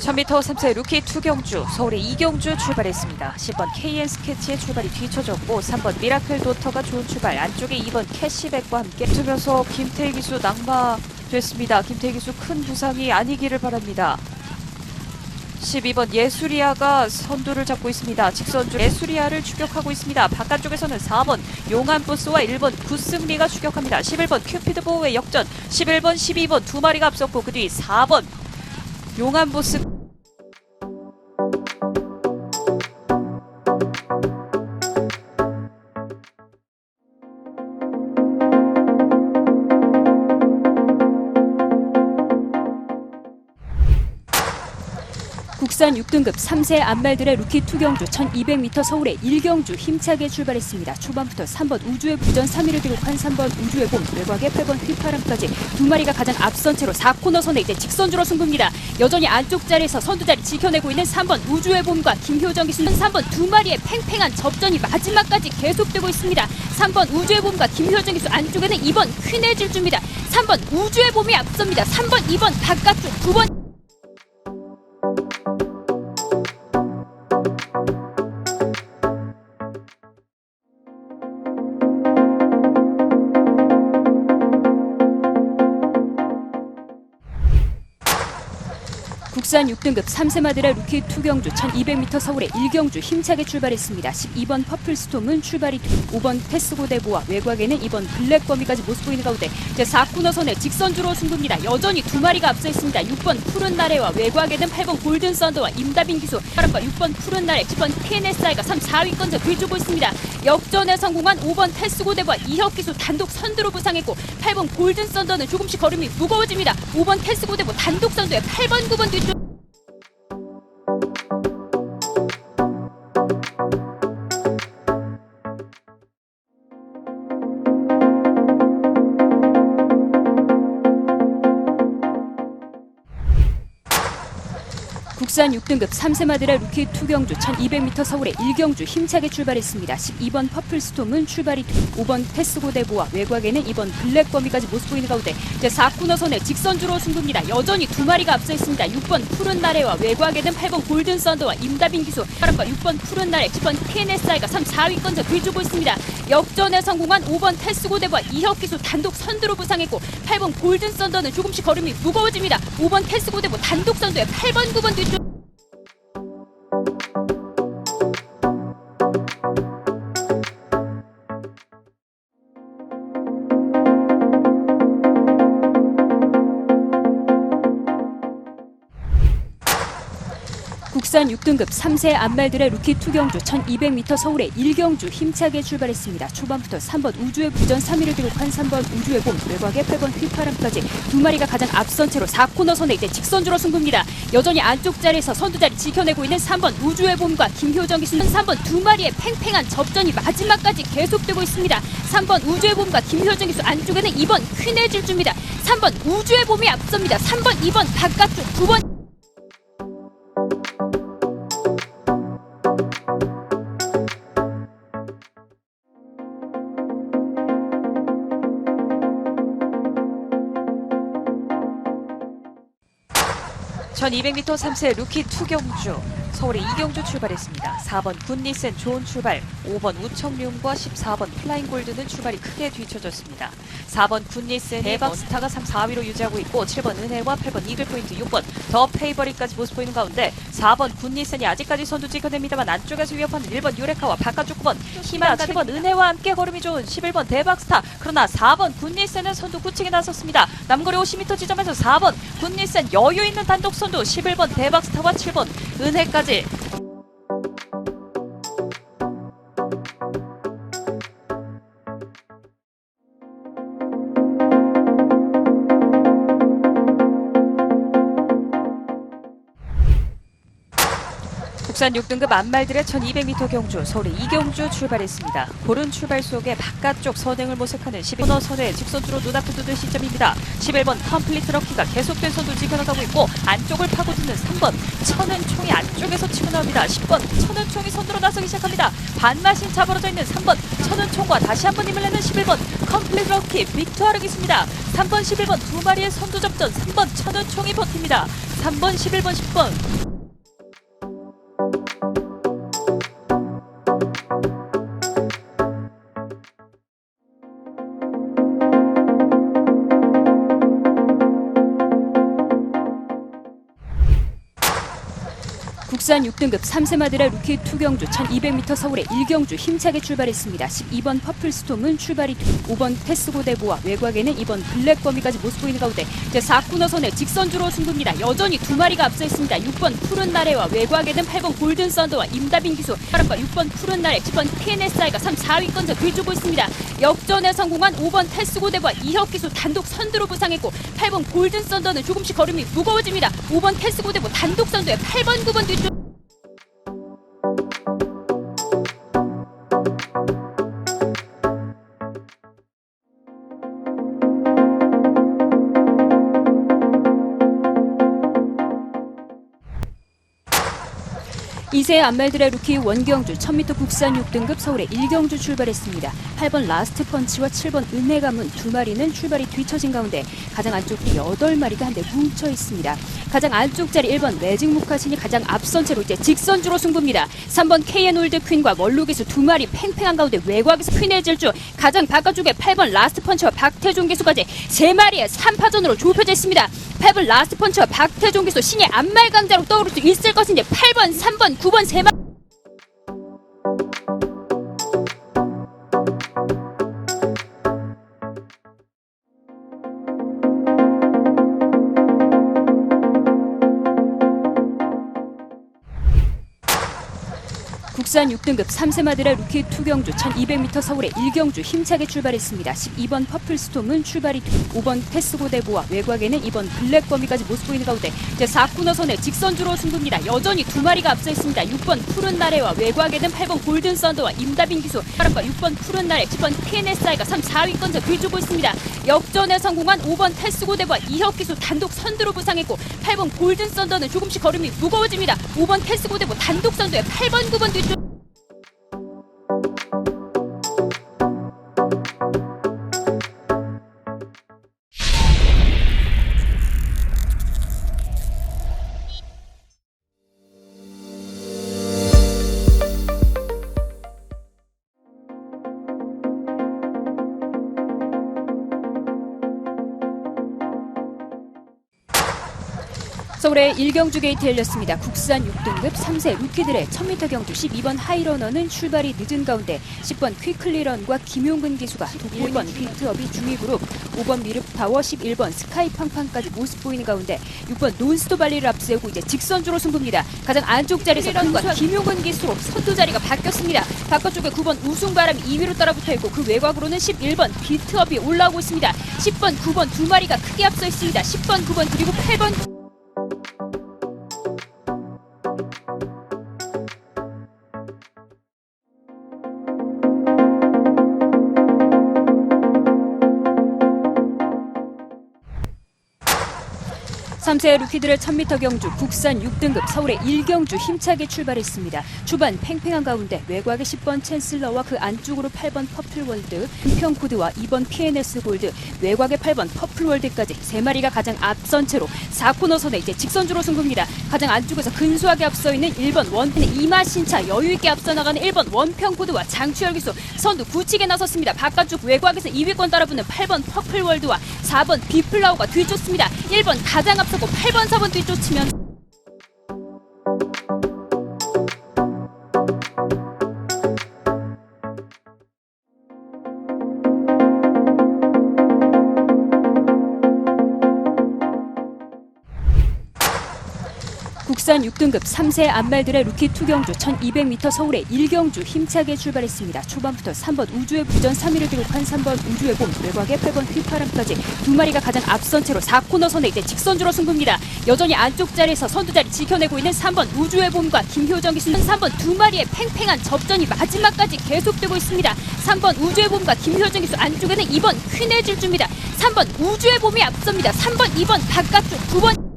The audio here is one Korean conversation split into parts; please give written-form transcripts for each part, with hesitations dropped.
1000m 3세 루키 투경주, 서울의 이경주 출발했습니다. 10번 KN 스케치의 출발이 뒤쳐졌고 3번 미라클 도터가 좋은 출발, 안쪽에 2번 캐시백과 함께 붙으면서 김태희 기수 낙마됐습니다. 김태희 기수 큰 부상이 아니기를 바랍니다. 12번 예수리아가 선두를 잡고 있습니다. 직선주 예수리아를 추격하고 있습니다. 바깥쪽에서는 4번 용안부스와 1번 구승리가 추격합니다. 11번 큐피드 보호의 역전, 11번 12번 두 마리가 앞섰고 그 뒤 4번 용안부스. 국산 6등급 3세 암말들의 루키 투경주 1200m 서울의 일경주 힘차게 출발했습니다. 초반부터 3번 우주의 부전 3위를 기록한 3번 우주의 봄, 외곽의 8번 휘파람까지 두 마리가 가장 앞선 채로 4코너 선에 이제 직선주로 승부입니다. 여전히 안쪽 자리에서 선두자리 지켜내고 있는 3번 우주의 봄과 김효정 기수는 3번 두 마리의 팽팽한 접전이 마지막까지 계속되고 있습니다. 3번 우주의 봄과 김효정 기수, 안쪽에는 2번 퀸의 질주입니다. 3번 우주의 봄이 앞섭니다. 3번, 2번 바깥쪽, 9번 국산 6등급 3세마들의 루키 투경주 1200m 서울의 일경주 힘차게 출발했습니다. 12번 퍼플스톰은 출발이 5번 패스고대보와 외곽에는 2번 블랙거미까지 모습 보이는 가운데 이제 4코너 선에 직선주로 승부입니다. 여전히 두 마리가 앞서 있습니다. 6번 푸른 나래와 외곽에는 8번 골든 썬더와 임다빈 기수, 6번 푸른 나래, 10번 PNSI가 3, 4위권자 뒤주고 있습니다. 역전에 성공한 5번 패스고대보와 이혁 기수 단독 선두로 부상했고 8번 골든 썬더는 조금씩 걸음이 무거워집니다. 5번 패스고대보 단독 선두에 8번, 9번 뒤쪽. 국산 6등급 3세마들의 루키 투경주 1200m 서울의 일경주 힘차게 출발했습니다. 12번 퍼플스톰은 출발이 5번 패스고대보와 외곽에는 2번 블랙거미까지 모습 보이는 가운데 이제 4코너 선에 직선주로 승부입니다. 여전히 두 마리가 앞서 있습니다. 6번 푸른 나래와 외곽에는 8번 골든 썬더와 임다빈 기수, 6번 푸른 나래, 10번 PNSI가 3, 4위권자 뒤주고 있습니다. 역전에 성공한 5번 패스고대보와 이혁 기수 단독 선두로 부상했고 8번 골든 썬더는 조금씩 걸음이 무거워집니다. 5번 패스고대보 단독 선두에 8번, 9번 뒤쪽. 국산 6등급 3세 암말들의 루키 투경주 1200m 서울의 일경주 힘차게 출발했습니다. 초반부터 3번 우주의 부전 3위를 기록한 3번 우주의 봄, 외곽의 8번 휘파람까지 두 마리가 가장 앞선 채로 4코너 선에 이제 직선주로 승부입니다. 여전히 안쪽 자리에서 선두자리 지켜내고 있는 3번 우주의 봄과 김효정 기수는 3번 두 마리의 팽팽한 접전이 마지막까지 계속되고 있습니다. 3번 우주의 봄과 김효정 기수, 안쪽에는 2번 퀸의 질주입니다. 3번 우주의 봄이 앞섭니다. 3번, 2번 바깥쪽, 9번 (1200m) 3세 루키 투경주, 서울의 이경주 출발했습니다. 4번 굿니센 좋은 출발, 5번 우청룡과 14번 플라잉 골드는 출발이 크게 뒤쳐졌습니다. 4번 굿니센의 대박스타가 3, 4위로 유지하고 있고 7번 은혜와 8번 이글포인트, 6번 더 페이버리까지 모습 보이는 가운데 4번 굿니센이 아직까지 선두 지켜냅니다만 안쪽에서 위협하는 1번 유레카와 바깥쪽 9번 희망, 7번 은혜와 함께 걸음이 좋은 11번 대박스타, 그러나 4번 굿니센은 선두 구층에 나섰습니다. 남거리 50m 지점에서 4번 굿니센 여유 있는 단독 선두, 11번 대박스타와 7번 은혜까지. 국산 6등급 안말들의 1200m 경주 서울의 이경주 출발했습니다. 고른 출발 속에 바깥쪽 선행을 모색하는 11번 선의 직선주로 눈앞에 두는 시점입니다. 11번 컴플리트 럭키가 계속된 선두 지켜나가고 있고 안쪽을 파고드는 3번 천은총이 안쪽에서 치고 나옵니다. 10번 천은총이 선두로 나서기 시작합니다. 반마신 잡아러져 있는 3번 천은총과 다시 한번 힘을 내는 11번 컴플리트 럭키 빅투하르기 있습니다. 3번 11번 두 마리의 선두 접전 3번 천은총이 버팁니다. 3번 11번 10번 국산 6등급 3세마드라 루키 투경주 1200m 서울의 1경주 힘차게 출발했습니다. 12번 퍼플스톰은 출발이 5번 테스고대보와 외곽에는 2번 블랙거미까지 모습 보이는 가운데 이제 4코너 선에 직선주로 승부입니다. 여전히 두 마리가 앞서 있습니다. 6번 푸른 나래와 외곽에는 8번 골든 썬더와 임다빈 기수, 6번 푸른 나래, 10번 PNSI가 3, 4위권자 뒤주고 있습니다. 역전에 성공한 5번 테스고대보와 이혁 기수 단독 선두로 부상했고 8번 골든 썬더는 조금씩 걸음이 무거워집니다. 5번 테스고대보 단독 선두에 8번 9번 뒤쪽 이세 안말들의 루키 원경주 1000m 국산 6등급 서울의 1경주 출발했습니다. 8번 라스트 펀치와 7번 은혜 가문 두 마리는 출발이 뒤처진 가운데 가장 안쪽 8마리가 한데 뭉쳐 있습니다. 가장 안쪽 자리 1번 매직 모카신이 가장 앞선 채로 이제 직선주로 승부입니다. 3번 KN 올드 퀸과 원룩기수 두 마리 팽팽한 가운데 외곽에서 퀸의 질주, 가장 바깥쪽에 8번 라스트 펀치와 박태종 기수까지 세 마리의 3파전으로 좁혀져 있습니다. 8번 라스트 펀치와 박태종 기수 신의 안말 강자로 떠오를 수 있을 것인지 8번, 3번, 9번 세 마리 국산 6등급 3세마드라 루키 투경주 1200m 서울의 1경주 힘차게 출발했습니다. 12번 퍼플스톰은 출발이 5번 테스고대보와 외곽에는 2번 블랙거미까지 모습 보이는 가운데 이제 4코너 선에 직선주로 승부입니다. 여전히 두 마리가 앞서 있습니다. 6번 푸른 나래와 외곽에는 8번 골든 썬더와 임다빈 기수, 6번 푸른 나래, 10번 PNSI가 3, 4위권자 뒤주고 있습니다. 역전에 성공한 5번 테스고대보와 이혁 기수 단독 선두로 부상했고 8번 골든 썬더는 조금씩 걸음이 무거워집니다. 5번 테스고대보 단독 선두에 8번 9번 뒤쪽 서울의 1경주 게이트 열렸습니다. 국산 6등급 3세 루키들의 1000m 경주 12번 하이러너는 출발이 늦은 가운데 10번 퀴클리런과 김용근 기수가 1번 비트업이 중위그룹, 5번 미르파워, 11번 스카이팡팡까지 모습 보이는 가운데 6번 논스톱 발리를 앞세우고 이제 직선주로 승부입니다. 가장 안쪽 자리에서 런과 김용근 기수로 선두 자리가 바뀌었습니다. 바깥쪽에 9번 우승바람이 2위로 따라붙어 있고 그 외곽으로는 11번 비트업이 올라오고 있습니다. 10번, 9번 두 마리가 크게 앞서 있습니다. 10번, 9번 그리고 8번 삼세 루키들의 1000m 경주 국산 6등급 서울의 1경주 힘차게 출발했습니다. 초반 팽팽한 가운데 외곽의 10번 챈슬러와 그 안쪽으로 8번 퍼플월드, 은평코드와 2번 PNS 골드, 외곽의 8번 퍼플월드까지 세 마리가 가장 앞선 채로 4코너 선에 이제 직선주로 승부입니다. 가장 안쪽에서 근소하게 앞서 있는 1번 원펜의 이마신차, 여유있게 앞서 나가는 1번 원평코드와 장추열 기수 선두 굳히게 나섰습니다. 바깥쪽 외곽에서 2위권 따라붙는 8번 퍼플월드와 4번 비플라우가 뒤쫓습니다. 1번 가장 앞서고 8번, 4번 뒤쫓으면 국산 6등급 3세 암말들의 루키 투경주 1200m 서울의 1경주 힘차게 출발했습니다. 초반부터 3번 우주의 부전 3위를 기록한 3번 우주의 봄, 외곽의 8번 휘파람까지 두 마리가 가장 앞선 채로 4코너 선에 이제 직선주로 승부입니다. 여전히 안쪽 자리에서 선두자리 지켜내고 있는 3번 우주의 봄과 김효정 기수는 3번 두 마리의 팽팽한 접전이 마지막까지 계속되고 있습니다. 3번 우주의 봄과 김효정 기수 안쪽에는 2번 퀸의 질주입니다. 3번 우주의 봄이 앞섭니다. 3번, 2번 바깥쪽, 9번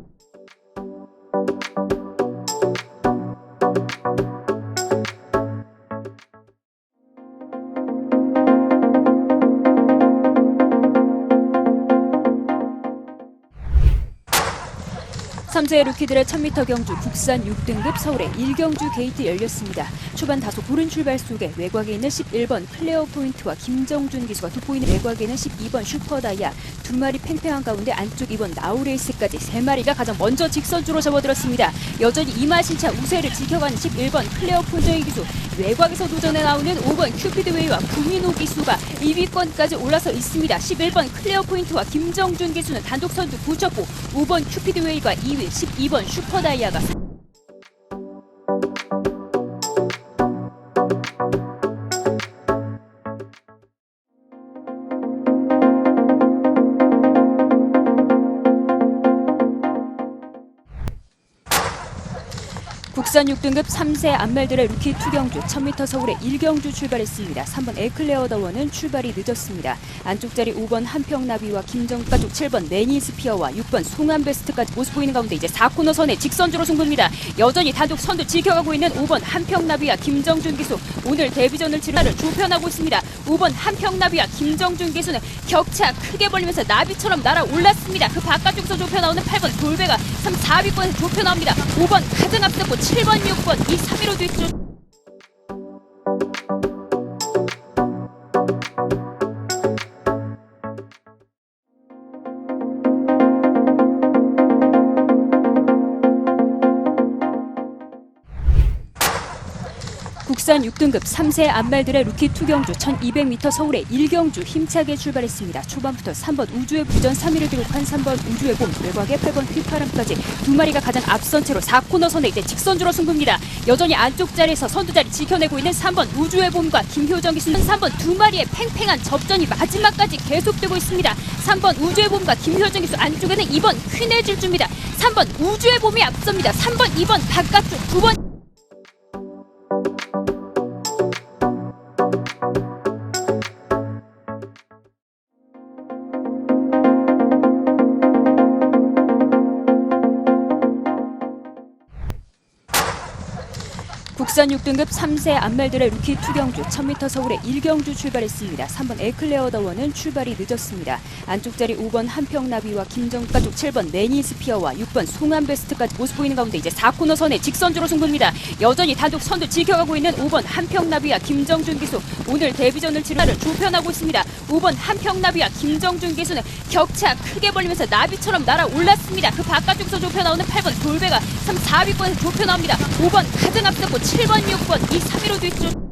삼세 루키들의 1000m 경주 국산 6등급 서울의 1경주 게이트 열렸습니다. 초반 다소 고른 출발 속에 외곽에 있는 11번 클레어 포인트와 김정준 기수가 돋보이는 외곽에는 12번 슈퍼다이아 두 마리 팽팽한 가운데 안쪽 2번 나우레이스까지 세 마리가 가장 먼저 직선주로 접어들었습니다. 여전히 이마신차 우세를 지켜가는 11번 클레어 포인트 기수 외곽에서 도전에 나오는 5번 큐피드웨이와 구민호 기수가 2위권까지 올라서 있습니다. 11번 클레어 포인트와 김정준 기수는 단독 선두 붙였고 5번 큐피드웨이가 2위 12번 슈퍼다이아가 국산 6등급 3세 암말들의 루키 투경주 1000m 서울의 1경주 출발했습니다. 3번 에클레어 더원은 출발이 늦었습니다. 안쪽 자리 5번 한평나비와 김정가 쪽 7번 매니스피어와 6번 송암베스트까지 모습 보이는 가운데 이제 4코너 선에 직선주로 승부입니다. 여전히 단독 선두 지켜가고 있는 5번 한평나비와 김정준 기수 오늘 데뷔전을 치르를 좁혀나고 있습니다. 5번 한평나비와 김정준 기수는 격차 크게 벌리면서 나비처럼 날아올랐습니다. 그 바깥쪽에서 좁혀나오는 8번 돌배가 3, 4위권에서 좁혀나옵니다. 5번 가장 앞섰고 7번, 6번 이 3위로 뒤쪽 국산 6등급 3세 암말들의 루키 투경주 1200m 서울의 1경주 힘차게 출발했습니다. 초반부터 3번 우주의 부전 3위를 기록한 3번 우주의 봄, 외곽의 8번 휘파람까지 두 마리가 가장 앞선 채로 4코너 선에 이제 직선주로 승부입니다. 여전히 안쪽 자리에서 선두자리 지켜내고 있는 3번 우주의 봄과 김효정 기수는 3번 두 마리의 팽팽한 접전이 마지막까지 계속되고 있습니다. 3번 우주의 봄과 김효정 기수 안쪽에는 2번 퀸의 질주입니다. 3번 우주의 봄이 앞섭니다. 3번, 2번 바깥쪽, 9번 국산 6등급 3세 암말들의 루키 투경주 1000m 서울의 1경주 출발했습니다. 3번 에클레어 더원은 출발이 늦었습니다. 안쪽 자리 5번 한평나비와 김정가 쪽 7번 매니스피어와 6번 송암베스트까지 모습 보이는 가운데 이제 4코너 선에 직선주로 승부입니다. 여전히 단독 선두 지켜가고 있는 5번 한평나비와 김정준 기수 오늘 데뷔전을 치르를 좁혀나고 있습니다. 5번 한평나비와 김정준 기수는 격차 크게 벌리면서 나비처럼 날아올랐습니다. 그 바깥쪽에서 좁혀나오는 8번 돌배가 3, 4위권에서 좁혀나옵니다. 5번 가장 앞섰고 7번, 6번 이 3위로 뒤쪽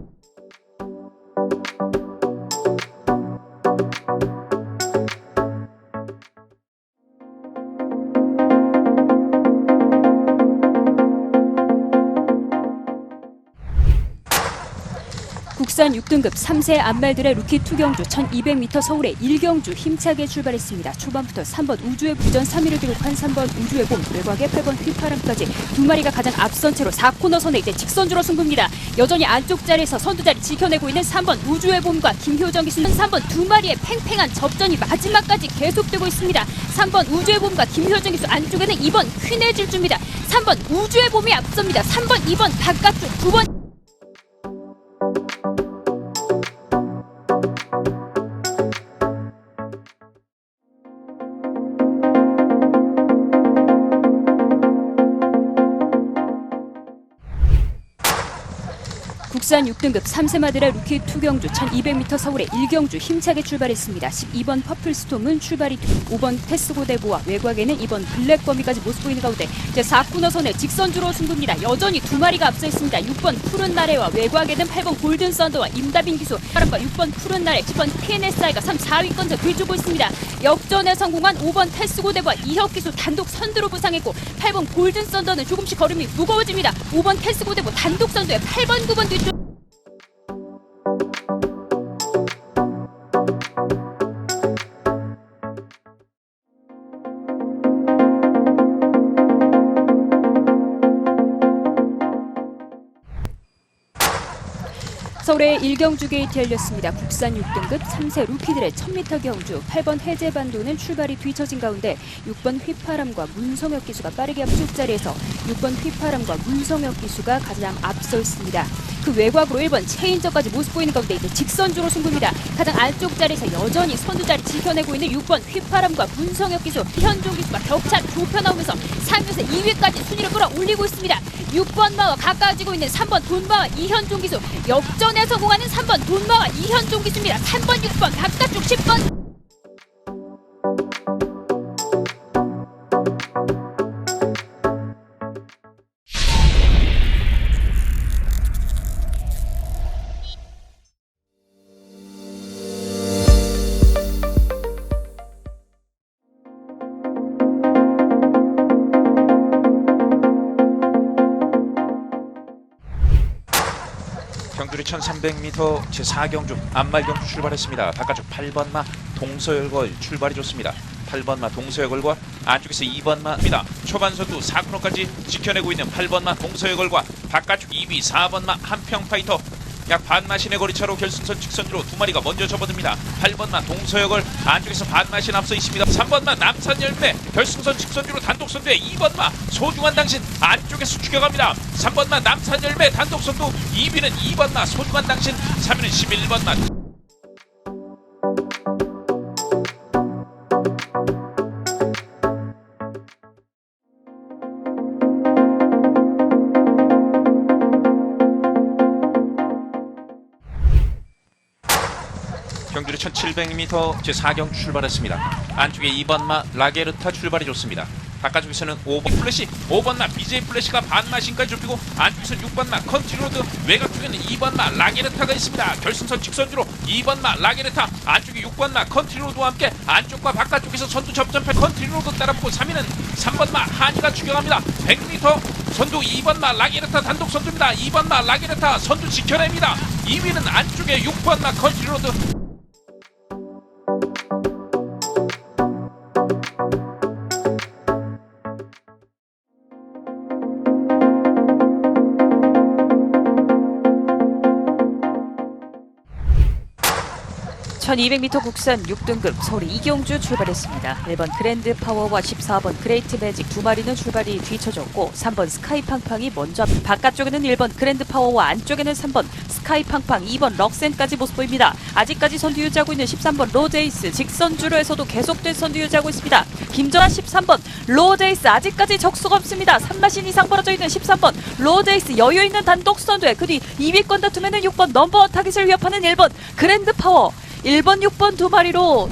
국산 6등급 3세 암말들의 루키 투경주 1200m 서울의 1경주 힘차게 출발했습니다. 초반부터 3번 우주의 부전 3위를 기록한 3번 우주의 봄, 외곽의 8번 휘파람까지 두 마리가 가장 앞선 채로 4코너 선에 이제 직선주로 승부입니다. 여전히 안쪽 자리에서 선두자리 지켜내고 있는 3번 우주의 봄과 김효정 기수는 3번 두 마리의 팽팽한 접전이 마지막까지 계속되고 있습니다. 3번 우주의 봄과 김효정 기수 안쪽에는 2번 퀸의 질주입니다. 3번 우주의 봄이 앞섭니다. 3번, 2번 바깥쪽, 9번 국산 6등급 3세마드라 루키 투경주 1200m 서울의 1경주 힘차게 출발했습니다. 12번 퍼플스톰은 출발이 5번 테스고대보와 외곽에는 2번 블랙거미까지 모습 보이는 가운데 이제 4코너 선에 직선주로 승부입니다. 여전히 두 마리가 앞서 있습니다. 6번 푸른 나래와 외곽에는 8번 골든 썬더와 임다빈 기수, 바람과 6번 푸른 나래, 10번 PNSI가 3, 4위권자 뒤주고 있습니다. 역전에 성공한 5번 테스고대보와 이혁 기수 단독 선두로 부상했고 8번 골든 썬더는 조금씩 걸음이 무거워집니다. 5번 테스고대보 단독 선두에 8번, 9번 뒤쪽. 서울의 1경주 게이트 열렸습니다. 국산 6등급 3세 루키들의 1000m 경주 8번 해제반도는 출발이 뒤처진 가운데 6번 휘파람과 문성혁 기수가 빠르게 앞쪽 자리에서 6번 휘파람과 문성혁 기수가 가장 앞서 있습니다. 그 외곽으로 1번 체인저까지 모습 보이는 가운데 이제 직선주로 승부입니다. 가장 안쪽 자리에서 여전히 선두 자리 지켜내고 있는 6번 휘파람과 문성혁 기수, 현종 기수가 격차 좁혀 나오면서 3위에서 2위까지 순위를 끌어올리고 있습니다. 6번 마와 가까워지고 있는 3번 돈마와 이현종 기수, 역전에 성공하는 3번 돈마와 이현종 기수입니다. 3번, 6번 바깥쪽 10번. 경주리 1300m 제4경주 안말경주 출발했습니다. 바깥쪽 8번마 동서열걸 출발이 좋습니다. 8번마 동서열걸과 안쪽에서 2번마입니다. 초반 선두 4코너까지 지켜내고 있는 8번마 동서열걸과 바깥쪽 2위 4번마 한평파이터, 약 반마신의 거리차로 결승선 직선으로 두 마리가 먼저 접어듭니다. 8번마 동서역을 안쪽에서 반마신 앞서 있습니다. 3번마 남산열매 결승선 직선으로 단독 선두에 2번마 소중한 당신 안쪽에서 추격합니다. 3번마 남산열매 단독 선두, 2위는 2번마 소중한 당신, 3위는 11번마. 경주리 1700m 제4경주 출발했습니다. 안쪽에 2번마 라게르타 출발이 좋습니다. 바깥쪽에서는 5번 플래시, 5번마 BJ 플래시가 반마신까지 좁히고 안쪽에서 6번마 컨티로드, 외곽 쪽에는 2번마 라게르타가 있습니다. 결승선 직선주로 2번마 라게르타, 안쪽에 6번마 컨티로드와 함께 안쪽과 바깥쪽에서 선두 접전패 컨티로드 따라붙고 3위는 3번마 한이가 추격합니다. 100m 선두 2번마 라게르타 단독 선두입니다. 2번마 라게르타 선두 지켜냅니다. 2위는 안쪽에 6번마 컨티로드. (1200m) 국산 6등급 서울의 이경주 출발했습니다. 1번 그랜드 파워와 14번 그레이트 매직 두 마리는 출발이 뒤쳐졌고 3번 스카이팡팡이 먼저, 바깥쪽에는 1번 그랜드 파워와 안쪽에는 3번 스카이팡팡, 2번 럭센까지 모습 보입니다. 아직까지 선두 유지하고 있는 13번 로제이스, 직선주로에서도 계속된 선두 유지하고 있습니다. 김전아 13번 로제이스 아직까지 적수가 없습니다. 3마신 이상 벌어져 있는 13번 로제이스 여유있는 단독 선두에, 그 뒤 2위권 다툼에는 6번 넘버 타깃을 위협하는 1번 그랜드 파워, 1번, 6번 두 마리로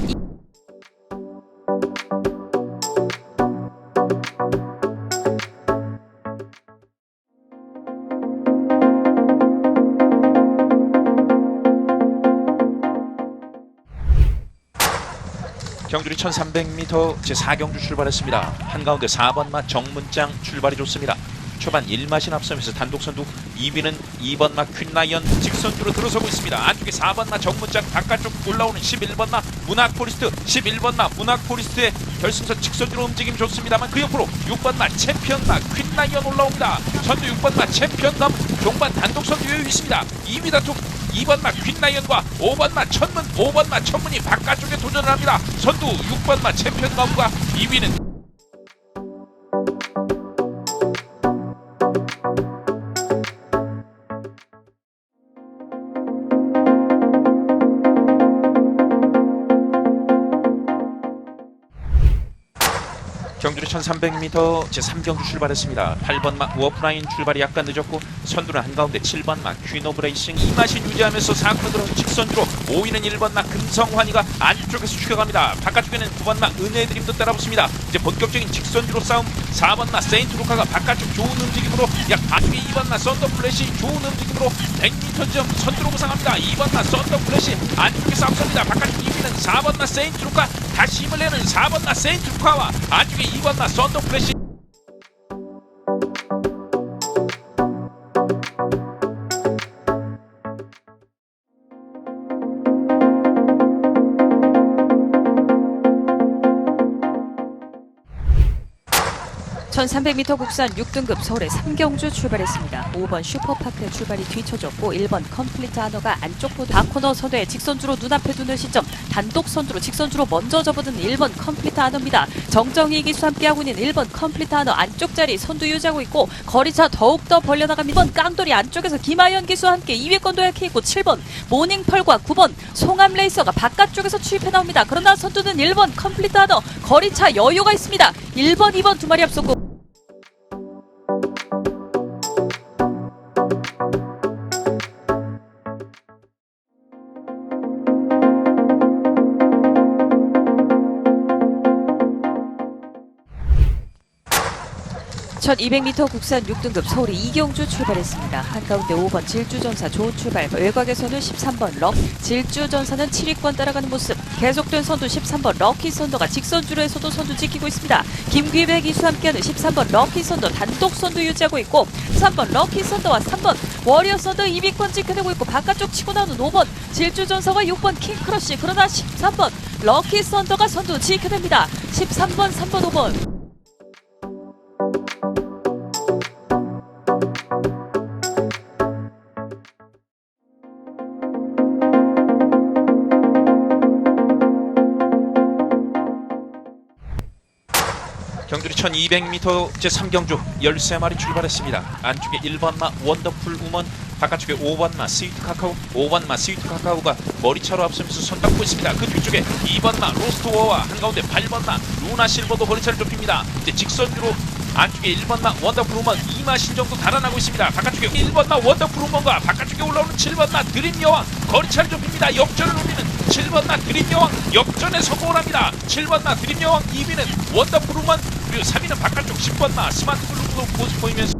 경주리 1300m 제4경주 출발했습니다. 한가운데 4번마 정문장 출발이 좋습니다. 초반 1마신 앞서면서 단독 선두, 2위는 2번마 퀸라이언 직선주로 들어서고 있습니다. 안쪽에 4번마 정문장, 바깥쪽 올라오는 11번마 문학포리스트, 11번마 문학포리스트의 결승선 직선주로 움직임 좋습니다만 그 옆으로 6번마 챔피언마 퀸라이언 올라옵니다. 선두 6번마 챔피언감 종반 단독 선두 여유 있습니다. 2위 다툼 2번마 퀸라이언과 5번마 천문, 5번마 천문이 바깥쪽에 도전을 합니다. 선두 6번마 챔피언감과 2위는 경주리 1300m 제3경주 출발했습니다. 8번마 워프라인 출발이 약간 늦었고 선두는 한가운데 7번마 퀸 오브 레이싱 이 맛이 유지하면서 4코너 들어서 직선주로 5위는 1번마 금성환이가 안쪽에서 추격합니다. 바깥쪽에는 9번마 은혜드림도 따라붙습니다. 이제 본격적인 직선주로 싸움 4번마 세인트루카가 바깥쪽 좋은 움직임으로 약 안쪽에 2번마 썬더플래시 좋은 움직임으로 100m 점 선두로 부상합니다. 2번마 썬더플래시 안쪽에서 앞섭니다. 바깥쪽 2위는 4번마 세인트루카 다시 힘을 내는 4번마 세인트루카와 안쪽에 2번마 썬더플래시 (1300m) 국산 6등급 서울의 3경주 출발했습니다. 5번 슈퍼파크의 출발이 뒤쳐졌고 1번 컴플리트 아너가 안쪽 보드 바코너 선두에 직선주로 눈앞에 두는 시점 단독 선두로 직선주로 먼저 접어든 1번 컴플리트 아너입니다. 정정희 기수 함께하고 있는 1번 컴플리트 아너 안쪽 자리 선두 유지하고 있고 거리차 더욱더 벌려나갑니다. 1번 깡돌이 안쪽에서 김하연 기수와 함께 2위권 도약해 있고 7번 모닝펄과 9번 송암 레이서가 바깥쪽에서 추입해 나옵니다. 그러나 선두는 1번 컴플리트 아너 거리차 여유가 있습니다. 1번 2번 두 마리 앞서고 (1200m) 국산 6등급 서울이 이경주 출발했습니다. 한가운데 5번 질주전사 좋은 출발, 외곽에서는 13번 럭 질주전사는 7위권 따라가는 모습, 계속된 선두 13번 럭키 선더가 직선주로에서도 선두 지키고 있습니다. 김귀백 기수 함께하는 13번 럭키 선더 단독 선두 유지하고 있고 3번 럭키 선더와 3번 워리어 선더 2위권 지켜내고 있고 바깥쪽 치고 나오는 5번 질주전사와 6번 킹크러쉬, 그러나 13번 럭키 선더가 선두 지켜냅니다. 13번 3번 5번 경주리 1200m 제3경주 13마리 출발했습니다. 안쪽에 1번마 원더풀 우먼, 바깥쪽에 5번마 스위트 카카오, 5번마 스위트 카카오가 머리차로 앞서면서 손잡고 있습니다. 그 뒤쪽에 2번마 로스트워와 한가운데 8번마 루나 실버도 머리차를 좁힙니다. 이제 직선주로 안쪽에 1번마 원더풀 우먼 이마신 정도 달아나고 있습니다. 바깥쪽에 1번마 원더풀 우먼과 바깥쪽에 올라오는 7번마 드림 여왕 거리차를 좁힙니다. 역전을 노리는 7번마 드림 여왕 역전에 성공을 합니다. 7번마 드림 여왕 2위는 원더풀 우먼, 그리고 3위는 바깥쪽 10번마 스마트 블루도 모습 보이면서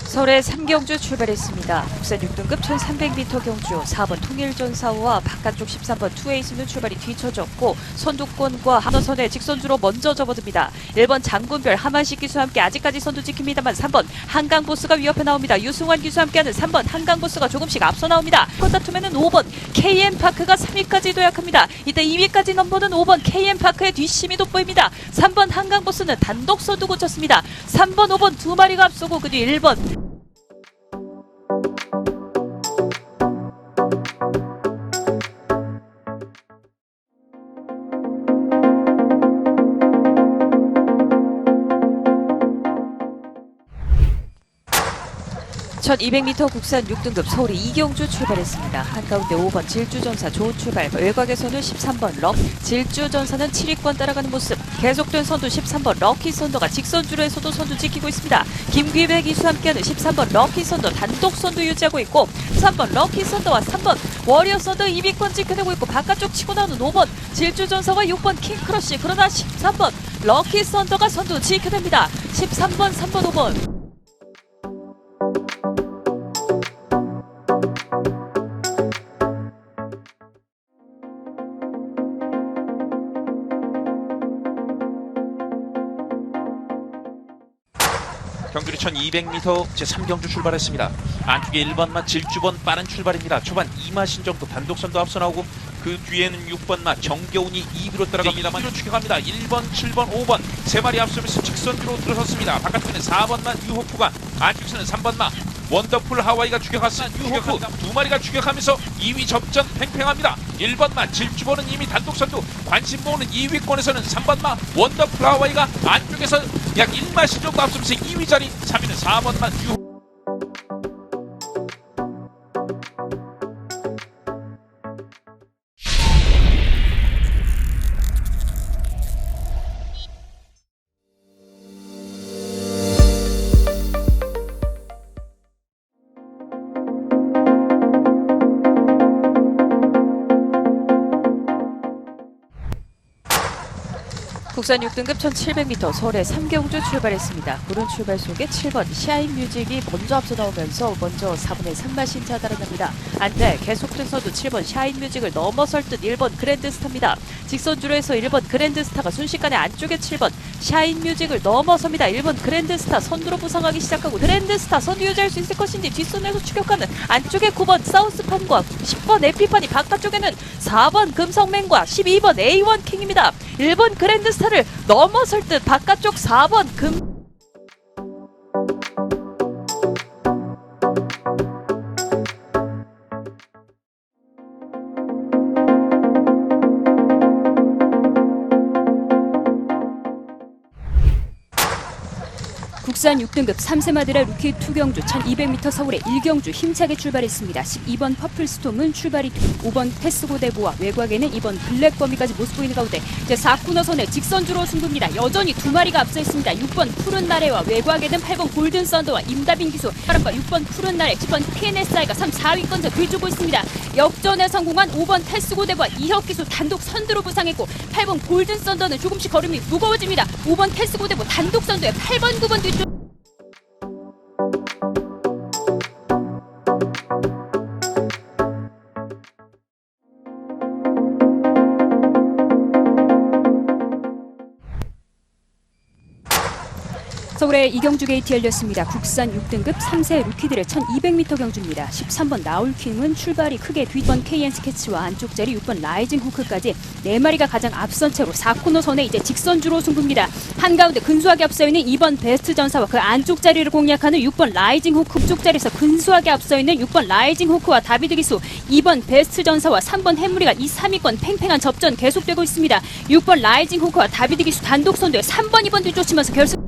서울의 3경주 출발했습니다. 국산 6등급 1300m 경주 4번 통일전사와 바깥쪽 13번 투에이스는 출발이 뒤쳐졌고 선두권과 하너선의 직선주로 먼저 접어듭니다. 1번 장군별 하만식 기수와 함께 아직까지 선두 지킵니다만 3번 한강보스가 위협해 나옵니다. 유승환 기수와 함께하는 3번 한강보스가 조금씩 앞서 나옵니다. 컷다툼에는 5번 KM파크가 3위까지 도약합니다. 이때 2위까지 넘보는 5번 KM파크의 뒷심이 돋보입니다. 3번 한강보스는 단독 선두 고쳤습니다. 3번 5번 두 마리가 앞서고 그 뒤 1번 (1200m) 국산 6등급 서울이 이경주 출발했습니다. 한가운데 5번 질주전사 좋은 출발, 외곽에서는 13번 럭 질주전사는 7위권 따라가는 모습, 계속된 선두 13번 럭키 선더가 직선주로에서도 선두 지키고 있습니다. 김귀백 기수 함께하는 13번 럭키 선더 단독 선두 유지하고 있고 3번 럭키 선더와 3번 워리어 선더 2위권 지켜내고 있고 바깥쪽 치고 나오는 5번 질주전사와 6번 킹크러쉬, 그러나 13번 럭키 선더가 선두 지켜냅니다. 13번 3번 5번 경주리 1200m 제3경주 출발했습니다. 안쪽에 1번마 질주번 빠른 출발입니다. 초반 이마신 정도 단독선도 앞서 나오고 그 뒤에는 6번마 정겨운이 2위로 따라갑니다만 2위로 추격합니다. 1번, 7번, 5번 세 마리 앞서면서 직선주로 들어섰습니다. 바깥쪽에는 4번마 뉴호프가, 안쪽에서는 3번마 원더풀 하와이가 추격했습니다. 뉴호프 두 마리가 추격하면서 2위 접전 팽팽합니다. 1번마 질주번은 이미 단독선두, 관심 모으는 2위권에서는 3번마 원더풀 하와이가 안쪽에서 약 1마신 정도 앞서면서 2위 자리, 3위는 4번만 유. 국산 6등급 1700m 서울의 3경주 출발했습니다. 구른 출발 속에 7번 샤인뮤직이 먼저 앞서 나오면서 먼저 4분의 3마신 차 달아납니다. 안돼 계속돼서도 7번 샤인뮤직을 넘어설 듯 1번 그랜드스타입니다. 직선주로에서 1번 그랜드스타가 순식간에 안쪽에 7번 샤인뮤직을 넘어섭니다. 1번 그랜드스타 선두로 부상하기 시작하고 그랜드스타 선두 유지할 수 있을 것인지 뒷선에서 추격하는 안쪽에 9번 사우스팜과 10번 에피판이 바깥쪽에는 4번 금성맨과 12번 A1킹입니다. 1번 그랜드스타를 넘어설 듯 바깥쪽 4번 금 국산 6등급 3세마드라 루키 투경주 1200m 서울의 1경주 힘차게 출발했습니다. 12번 퍼플스톰은 출발이 5번 패스고대보와 외곽에는 2번 블랙버미까지 모습 보이는 가운데 이제 4코너선의 직선주로 승부입니다. 여전히 두 마리가 앞서 있습니다. 6번 푸른 나래와 외곽에는 8번 골든 썬더와 임다빈 기수, 바람과 6번 푸른 나래, 10번 PNSI가 3, 4위권자 뒤주고 있습니다. 역전에 성공한 5번 패스고대보와 이혁 기수 단독 선두로 부상했고 8번 골든 썬더는 조금씩 걸음이 무거워집니다. 5번 패스고대보 단독 선두에 8번, 9번 뒤쪽 서울의 이경주 게이트 열렸습니다. 국산 6등급 3세 루키들의 1200m 경주입니다. 13번 나울킹은 출발이 크게 뒷번 KN 스케치와 안쪽 자리 6번 라이징 호크까지 4마리가 가장 앞선 채로 4코너선에 이제 직선주로 승부입니다. 한가운데 근소하게 앞서 있는 2번 베스트 전사와 그 안쪽 자리를 공략하는 6번 라이징 호크, 쪽 자리에서 근소하게 앞서 있는 6번 라이징 호크와 다비드 기수, 2번 베스트 전사와 3번 햄무리가 이 3위권 팽팽한 접전 계속되고 있습니다. 6번 라이징 호크와 다비드 기수 단독 선두에 3번, 2번 뒤쫓으면서 결승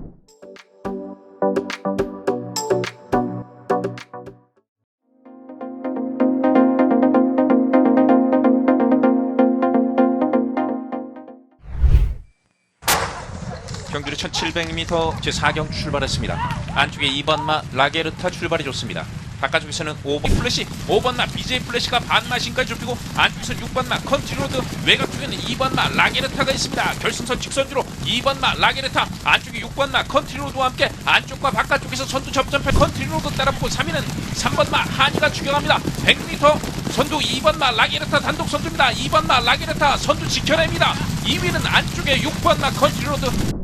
경주리 1700m 제4경주 출발했습니다. 안쪽에 2번마 라게르타 출발이 좋습니다. 바깥쪽에서는 5번 플래시, 5번마 BJ 플래시가 반마신까지 좁히고 안쪽에서 6번마 컨트리로드, 외곽 쪽에는 2번마 라게르타가 있습니다. 결승선 직선주로 2번마 라게르타, 안쪽에 6번마 컨트리로드와 함께 안쪽과 바깥쪽에서 선두 접전패 컨트리로드 따라붙고 3위는 3번마 한이가 추격합니다. 100m 선두 2번마 라게르타 단독 선두입니다. 2번마 라게르타 선두 지켜냅니다. 2위는 안쪽에 6번마 컨트리로드.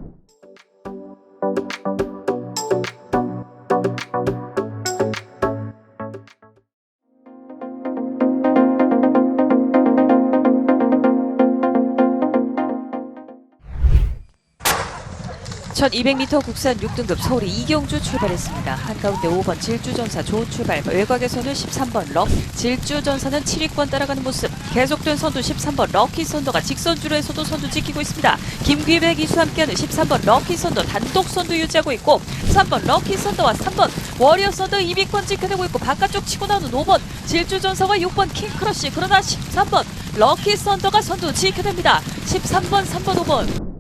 첫 200m 국산 6등급 서울의 이경주 출발했습니다. 한가운데 5번 질주전사 좋은 출발, 외곽에서는 13번 럭, 질주전사는 7위권 따라가는 모습, 계속된 선두 13번 럭키 선더가 직선주로에서도 선두 지키고 있습니다. 김귀배 기수 함께하는 13번 럭키 선더 단독 선두 유지하고 있고 3번 럭키 선더와 3번 워리어 선더 2위권 지켜내고 있고 바깥쪽 치고 나오는 5번 질주전사와 6번 킹크러쉬, 그러나 13번 럭키 선더가 선두 지켜냅니다. 13번, 3번, 5번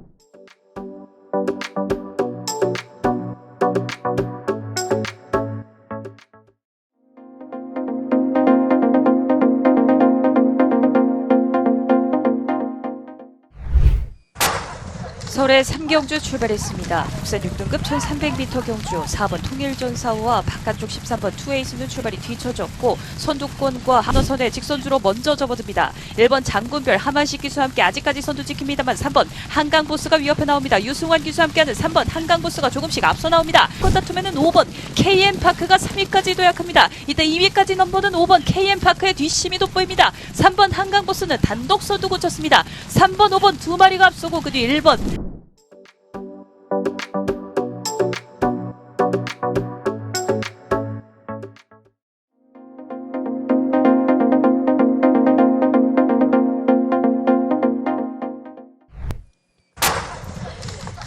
서울의 3경주 출발했습니다. 국산 6등급 1300m 경주 4번 통일전사와 바깥쪽 13번 투에이스는 출발이 뒤쳐졌고 선두권과 한원선의 직선주로 먼저 접어듭니다. 1번 장군별 하만식 기수와 함께 아직까지 선두 지킵니다만 3번 한강보스가 위협해 나옵니다. 유승환 기수와 함께하는 3번 한강보스가 조금씩 앞서 나옵니다. 컷다툼에는 5번 KM파크가 3위까지 도약합니다. 이때 2위까지 넘보는 5번 KM파크의 뒷심이 돋보입니다. 3번 한강보스는 단독 선두 고쳤습니다. 3번, 5번 두 마리가 앞서고 그 뒤 1번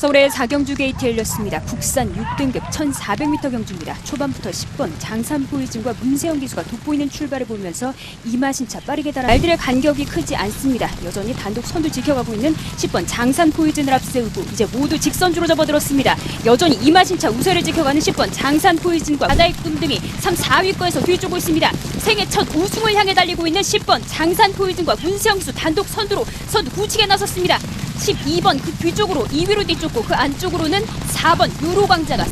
서울의 4경주 게이트 열렸습니다. 국산 6등급 1400m 경주입니다. 초반부터 10번 장산 포이즌과 문세영 기수가 돋보이는 출발을 보면서 이마신차 빠르게 달아 말들의 간격이 크지 않습니다. 여전히 단독 선두 지켜가고 있는 10번 장산 포이즌을 앞세우고 이제 모두 직선주로 접어들었습니다. 여전히 이마신차 우세를 지켜가는 10번 장산 포이즌과 바다의 꿈등이 3, 4위권에서 뒤쫓고 있습니다. 생애 첫 우승을 향해 달리고 있는 10번 장산 포이즌과 문세영 기수 단독 선두로 선두 굳히게 나섰습니다. 12번 그 뒤쪽으로 2위로 뒤쫓고 그 안쪽으로는 4번 유로광자가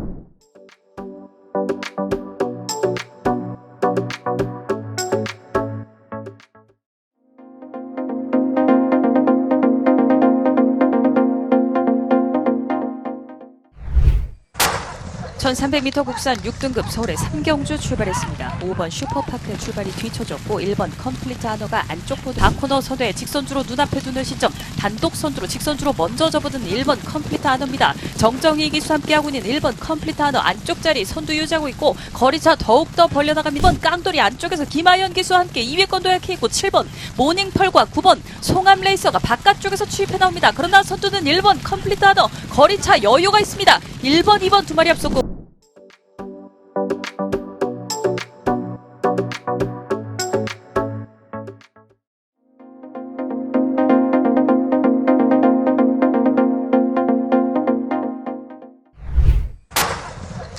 (1300m) 국산 6등급 서울의 3경주 출발했습니다. 5번 슈퍼파크의 출발이 뒤쳐졌고 1번 컴플리트 하너가 안쪽 보드 바코너 선두에 직선주로 눈앞에 두는 시점 단독 선두로 직선주로 먼저 접어든 1번 컴플리트 하너입니다. 정정희 기수 함께하고 있는 1번 컴플리트 하너 안쪽 자리 선두 유지하고 있고 거리차 더욱더 벌려나갑니다. 1번 깡돌이 안쪽에서 김하연 기수와 함께 2위권 도약해있고 7번 모닝펄과 9번 송암 레이서가 바깥쪽에서 추입해 나옵니다. 그러나 선두는 1번 컴플리트 하너 거리차 여유가 있습니다. 1번 2번 두 마리 앞섰고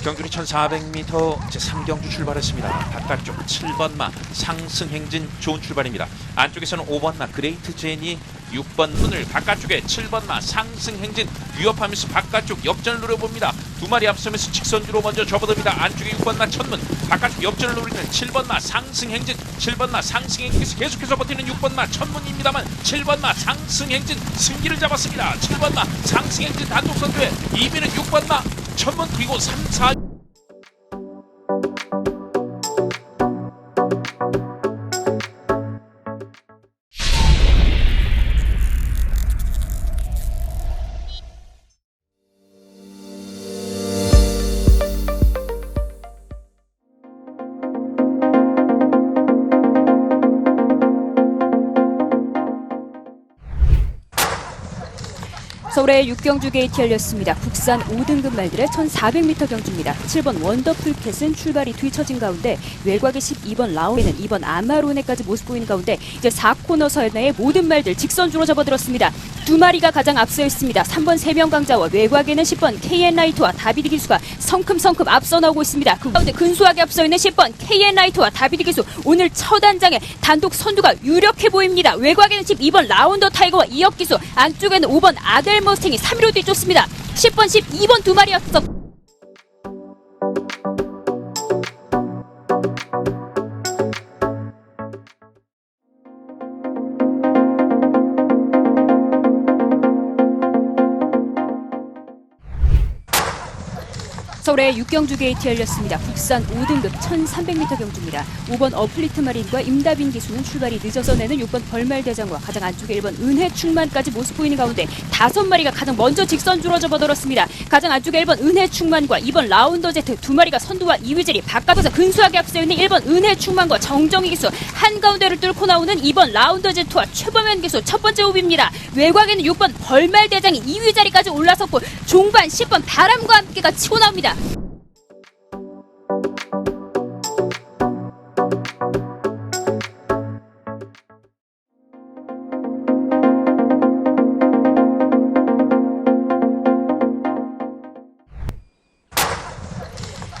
경주리 1400m 제3경주 출발했습니다. 바깥쪽 7번마 상승행진 좋은 출발입니다. 안쪽에서는 5번마 그레이트 제니 6번 문을 바깥쪽에 7번마 상승행진 위협하면서 바깥쪽 역전을 노려봅니다. 두 마리 앞서면서 직선주로 먼저 접어듭니다. 안쪽에 6번마 천문 바깥쪽 역전을 노리는 7번마 상승행진 7번마 상승행진에서 계속해서 버티는 6번마 천문입니다만 7번마 상승행진 승기를 잡았습니다. 7번마 상승행진 단독 선두에 2위는 6번마 천문 그리고 3, 4 서울의 6경주 게이트 열렸습니다. 국산 5등급 말들의 1400m 경주입니다. 7번 원더풀캣은 출발이 뒤처진 가운데 외곽의 12번 라운에는 2번 아마로네까지 모습 보이는 가운데 이제 4코너 선내의 모든 말들 직선주로 접어들었습니다. 두 마리가 가장 앞서 있습니다. 3번 세명강자와 외곽에는 10번 KN라이트와 다비드 기수가 성큼성큼 앞서 나오고 있습니다. 그 가운데 근소하게 앞서 있는 10번 KN라이트와 다비드 기수 오늘 첫 안장에 단독 선두가 유력해 보입니다. 외곽에는 12번 라운더 타이거와 이혁 기수 안쪽에는 5번 아델 머스탱이 3위로 뒤쫓습니다. 10번 12번 두 마리 앞서 서울의 6경주 게이트 열렸습니다. 국산 5등급 1300m 경주입니다. 5번 어플리트 마린과 임다빈 기수는 출발이 늦어서 내는 6번 벌말대장과 가장 안쪽에 1번 은혜충만까지 모습 보이는 가운데 5마리가 가장 먼저 직선주로 접어들었습니다. 가장 안쪽에 1번 은혜충만과 2번 라운더 제트 두 마리가 선두와 2위 자리 바깥에서 근소하게 앞서 있는 1번 은혜충만과 정정희 기수 한가운데를 뚫고 나오는 2번 라운더 제트와 최범현 기수 첫 번째 호흡입니다. 외곽에는 6번 벌말대장이 2위 자리까지 올라섰고 종반 10번 바람과 함께가 치고 나옵니다.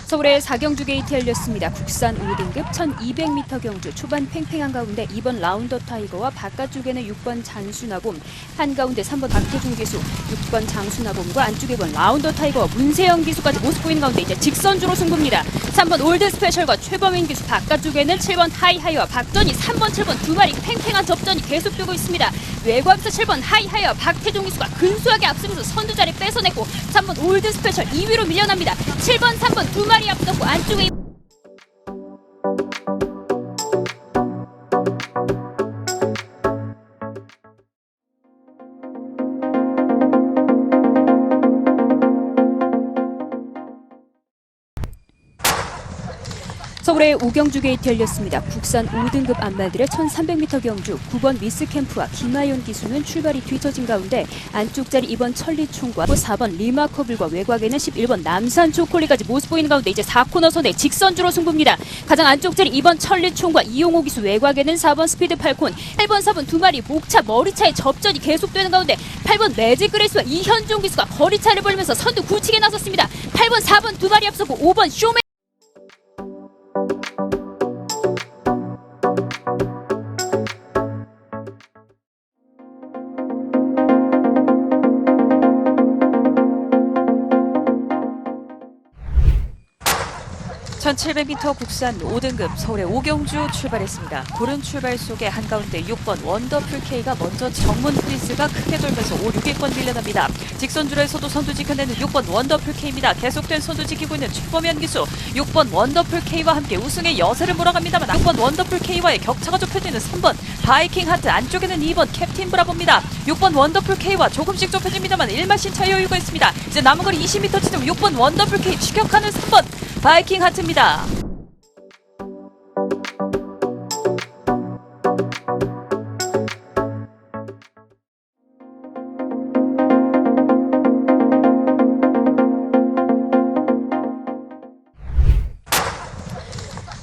서울의 4경주 게이트 열렸습니다. 국산 5등급 1200m 경주 초반 팽팽한 가운데 2번 라운더 타이거와 바깥쪽에는 6번 장순아봄 한가운데 3번 박태준 기수 6번 장순아봄과 안쪽에 1번 라운더 타이거와 문세영 기수까지 모습 보이는 가운데 이제 직선주로 승부입니다. 3번 올드 스페셜과 최범인 기수 바깥쪽에는 7번 하이하이와 박전이 3번 7번 두 마리 팽팽한 접전이 계속되고 있습니다. 외곽에서 7번 하이하이와 박태준 기수가 근소하게 앞서면서 선두 자리 뺏어냈고 3번 올드 스페셜 2위로 밀려납니다. 7번 3번 두 마리 앞섰고 안쪽에 서울의 오경주 게이트 열렸습니다. 국산 5등급 안말들의 1300m 경주 9번 미스캠프와 김하연 기수는 출발이 뒤처진 가운데 안쪽 자리 2번 천리총과 4번 리마커블과 외곽에는 11번 남산 초콜릿까지 모습 보이는 가운데 이제 4코너 선에 직선주로 승부입니다. 가장 안쪽 자리 2번 천리총과 이용호 기수, 외곽에는 4번 스피드 팔콘, 8번 4번 두 마리 목차 머리차의 접전이 계속되는 가운데 8번 매직 그레이스와 이현종 기수가 거리차를 벌리면서 선두 굳히게 나섰습니다. 8번 4번 두 마리 앞서고 5번 쇼맨 (1700m) 국산 5등급 서울의 오경주 출발했습니다. 고른 출발 속에 한가운데 6번 원더풀 K가 먼저 정문 프리스가 크게 돌면서 5, 6위권 밀려납니다. 직선주로에서도 선두 지켜내는 6번 원더풀 K입니다. 계속된 선두 지키고 있는 최범현 기수 6번 원더풀 K와 함께 우승의 여세를 몰아갑니다만 6번 원더풀 K와의 격차가 좁혀지는 3번 바이킹 하트, 안쪽에는 2번 캡틴 브라보입니다. 6번 원더풀 K와 조금씩 좁혀집니다만 1마신 차 여유가 있습니다. 이제 남은 거리 20m 지점 6번 원더풀 K 추격하는 3번 바이킹 하트입니다.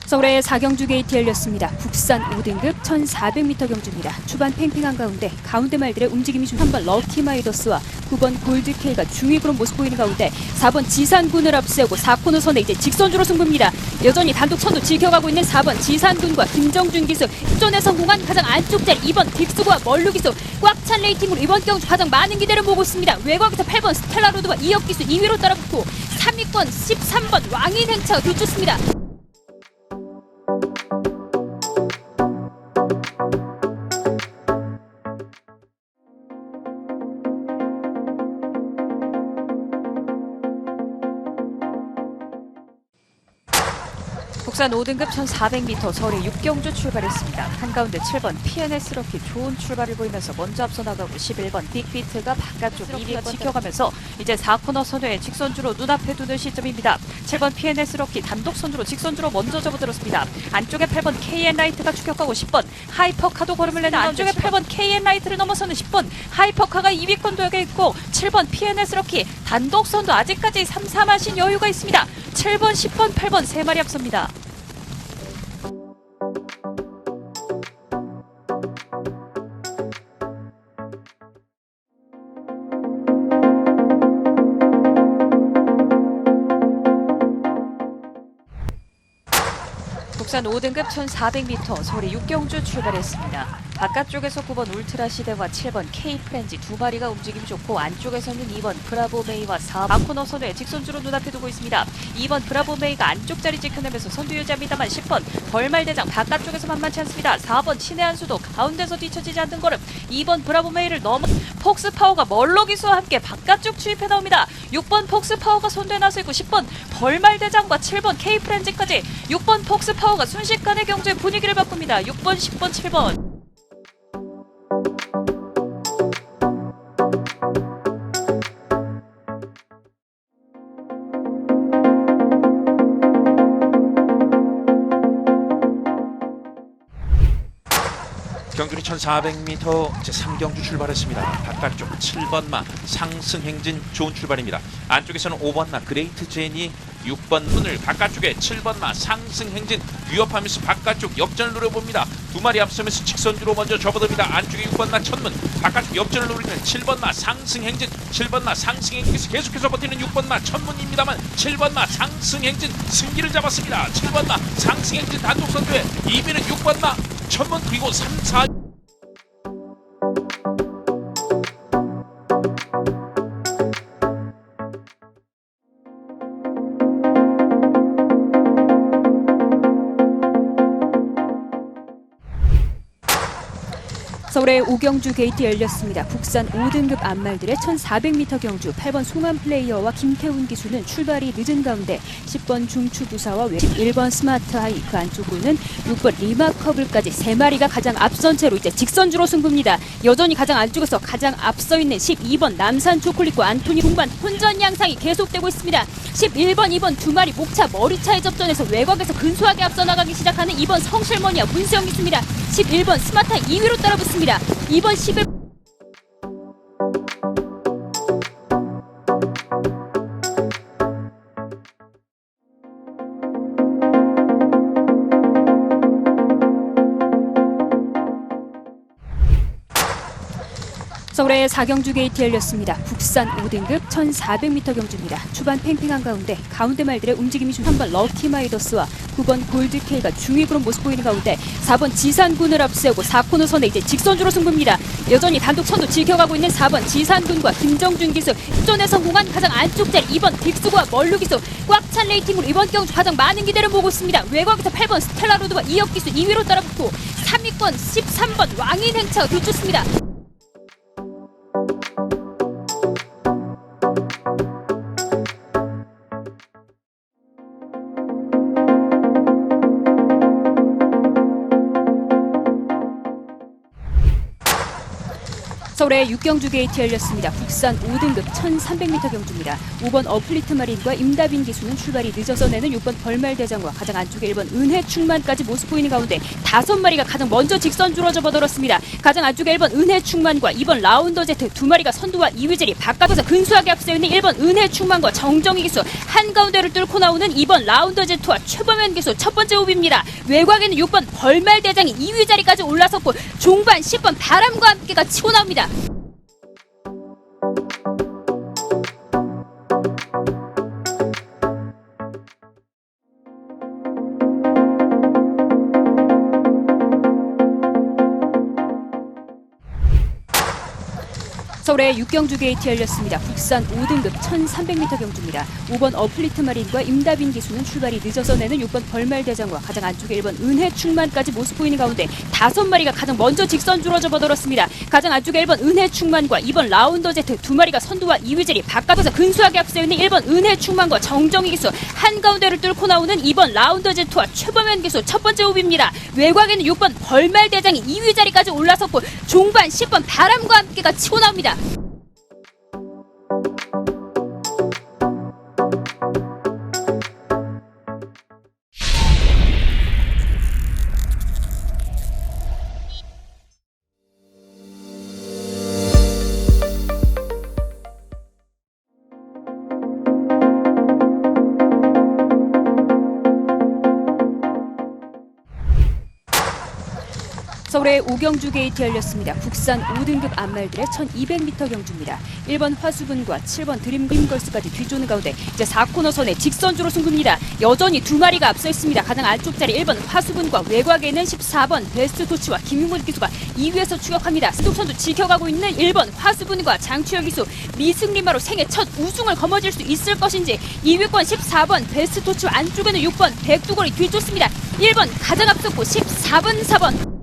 서울의 4경주 게이트 열렸습니다. 국산 5등급 1400m 경주입니다. 초반 팽팽한 가운데 말들의 움직임이 좀 3번 럭키마이더스와 9번 골드케이가 중위구로 모습 보이는 가운데 4번 지산군을 앞세우고 4코너 선에 이제 직선주로 승부입니다. 여전히 단독 선두 지켜가고 있는 4번 지산군과 김정준 기수, 흡전에 성공한 가장 안쪽 자리 2번 딕스고와 멀루 기수, 꽉 찬 레이팅으로 이번 경주 가장 많은 기대를 모으고 있습니다. 외곽에서 8번 스텔라로드와 이혁 기수 2위로 따라붙고 3위권 13번 왕인 행차가 뒤쫓습니다. 국산 5등급 1400m 서울의 육경주 출발했습니다. 한가운데 7번 PNS 럭키 좋은 출발을 보이면서 먼저 앞서 나가고 11번 빅비트가 바깥쪽 2위권 지켜가면서 이제 4코너 선회에 직선주로 눈앞에 두는 시점입니다. 7번 PNS 럭키 단독 선두로 직선주로 먼저 접어들었습니다. 안쪽에 8번 KN라이트가 추격하고 10번 하이퍼카도 걸음을 내는 안쪽에 8번 KN라이트를 넘어서는 10번 하이퍼카가 2위권 도약에 있고 7번 PNS 럭키 단독 선두 아직까지 3, 4마신 여유가 있습니다. 7번, 10번, 8번 세 마리 앞섭니다. 국산 5등급 1400m 서울의 육경주 출발했습니다. 바깥쪽에서 9번 울트라 시대와 7번 K 프렌지 두 마리가 움직임이 좋고 안쪽에서는 2번 브라보 메이와 4번 코너 선에 직선주로 눈앞에 두고 있습니다. 2번 브라보 메이가 안쪽 자리 지켜내면서 선두 유지합니다만 10번 벌말대장 바깥쪽에서 만만치 않습니다. 4번 신의 한수도 가운데서 뒤처지지 않는 걸음 2번 브라보 메이를 넘어 폭스파워가 멀로 기수와 함께 바깥쪽 추입해 나옵니다. 6번 폭스파워가 선두에 나서 있고 10번 벌말대장과 7번 K 프렌지까지 6번 폭스파워가 순식간에 경주의 분위기를 바꿉니다. 6번, 10번, 7번. 경주리 1400m 제3경주 출발했습니다. 바깥쪽 7번마 상승행진 좋은 출발입니다. 안쪽에서는 5번마 그레이트 제니 6번 문을 바깥쪽에 7번마 상승행진 위협하면서 바깥쪽 역전을 노려봅니다. 두 마리 앞서면서 직선주로 먼저 접어듭니다. 안쪽에 6번마 천문 바깥쪽 역전을 노리는 7번마 상승행진 7번마 상승행진에서 계속해서 버티는 6번마 천문입니다만 7번마 상승행진 승기를 잡았습니다. 7번마 상승행진 단독 선두에 2위는 6번마 천문 그리고 3, 4 서울의 오경주 게이트 열렸습니다. 국산 5등급 안말들의 1400m 경주 8번 송한 플레이어와 김태훈 기수는 출발이 늦은 가운데 10번 중추부사와 11번 스마트하이 그 안쪽으로는 6번 리마커블까지 3마리가 가장 앞선 채로 이제 직선주로 승부입니다. 여전히 가장 안쪽에서 가장 앞서 있는 12번 남산 초콜릿과 안토니 동반 혼전 양상이 계속되고 있습니다. 11번, 2번 두 마리 목차 머리차의 접전에서 외곽에서 근소하게 앞서 나가기 시작하는 2번 성실머니와 문세영 기수입니다. 11번 스마트하이 2위로 따라붙습니다. 2번 11 서울의 4경주 게이트 열렸습니다. 국산 5등급 1400m 경주입니다. 초반 팽팽한 가운데 말들의 움직임이 좀 3번 럭키마이더스와 9번 골드케이가 중위그룹 모습 보이는 가운데 4번 지산군을 앞세우고 4코너 선에 이제 직선주로 승부입니다. 여전히 단독 선두 지켜가고 있는 4번 지산군과 김정준 기수 전에 성공한 가장 안쪽 자리 2번 빅수구와 멀루 기수 꽉 찬 레이팅으로 이번 경주 가장 많은 기대를 모으고 있습니다. 외곽에서 8번 스텔라로드와 이혁 기수 2위로 따라붙고 3위권 13번 왕인 행차가 뒤쫓습니다. 서울의 6경주 게이트 열렸습니다. 국산 5등급 1300m 경주입니다. 5번 어플리트 마린과 임다빈 기수는 출발이 늦어서 내는 6번 벌말대장과 가장 안쪽에 1번 은혜충만까지 모습 보이는 가운데 5마리가 가장 먼저 직선주로 접어들었습니다. 가장 안쪽에 1번 은혜충만과 2번 라운더 제트 두 마리가 선두와 2위 자리 바깥에서 근소하게 앞서 있는 1번 은혜충만과 정정희 기수 한가운데를 뚫고 나오는 2번 라운더 제트와 최범현 기수 첫 번째 호비입니다. 외곽에는 6번 벌말대장이 2위 자리까지 올라섰고 종반 10번 바람과 함께가 치고 나옵니다. 서울의 6경주 게이트 열렸습니다. 국산 5등급 1300m 경주입니다. 5번 어플리트 마린과 임다빈 기수는 출발이 늦어서 내는 6번 벌말대장과 가장 안쪽에 1번 은혜충만까지 모습 보이는 가운데 5마리가 가장 먼저 직선주로 접어들었습니다. 가장 안쪽에 1번 은혜충만과 2번 라운더 제트 두 마리가 선두와 2위 자리 바깥에서 근소하게 앞서 있는 1번 은혜충만과 정정희 기수 한가운데를 뚫고 나오는 2번 라운더 제트와 최범현 기수 첫 번째 호비입니다. 외곽에는 6번 벌말대장이 2위 자리까지 올라섰고 종반 10번 바람과 함께가 치고 나옵니다. 서울의 오경주 게이트 열렸습니다. 국산 5등급 안말들의 1200m 경주입니다. 1번 화수분과 7번 드림걸스까지 뒤쫓는 가운데 이제 4코너 선에 직선주로 승부입니다. 여전히 두 마리가 앞서 있습니다. 가장 안쪽 자리 1번 화수분과 외곽에는 14번 베스트토치와 김용문 기수가 2위에서 추격합니다. 스톱선두 지켜가고 있는 1번 화수분과 장추혁 기수 미승리마로 생애 첫 우승을 거머쥘 수 있을 것인지 2위권 14번 베스트토치와 안쪽에는 6번 백두걸이 뒤쫓습니다. 1번 가장 앞섰고 14번 4번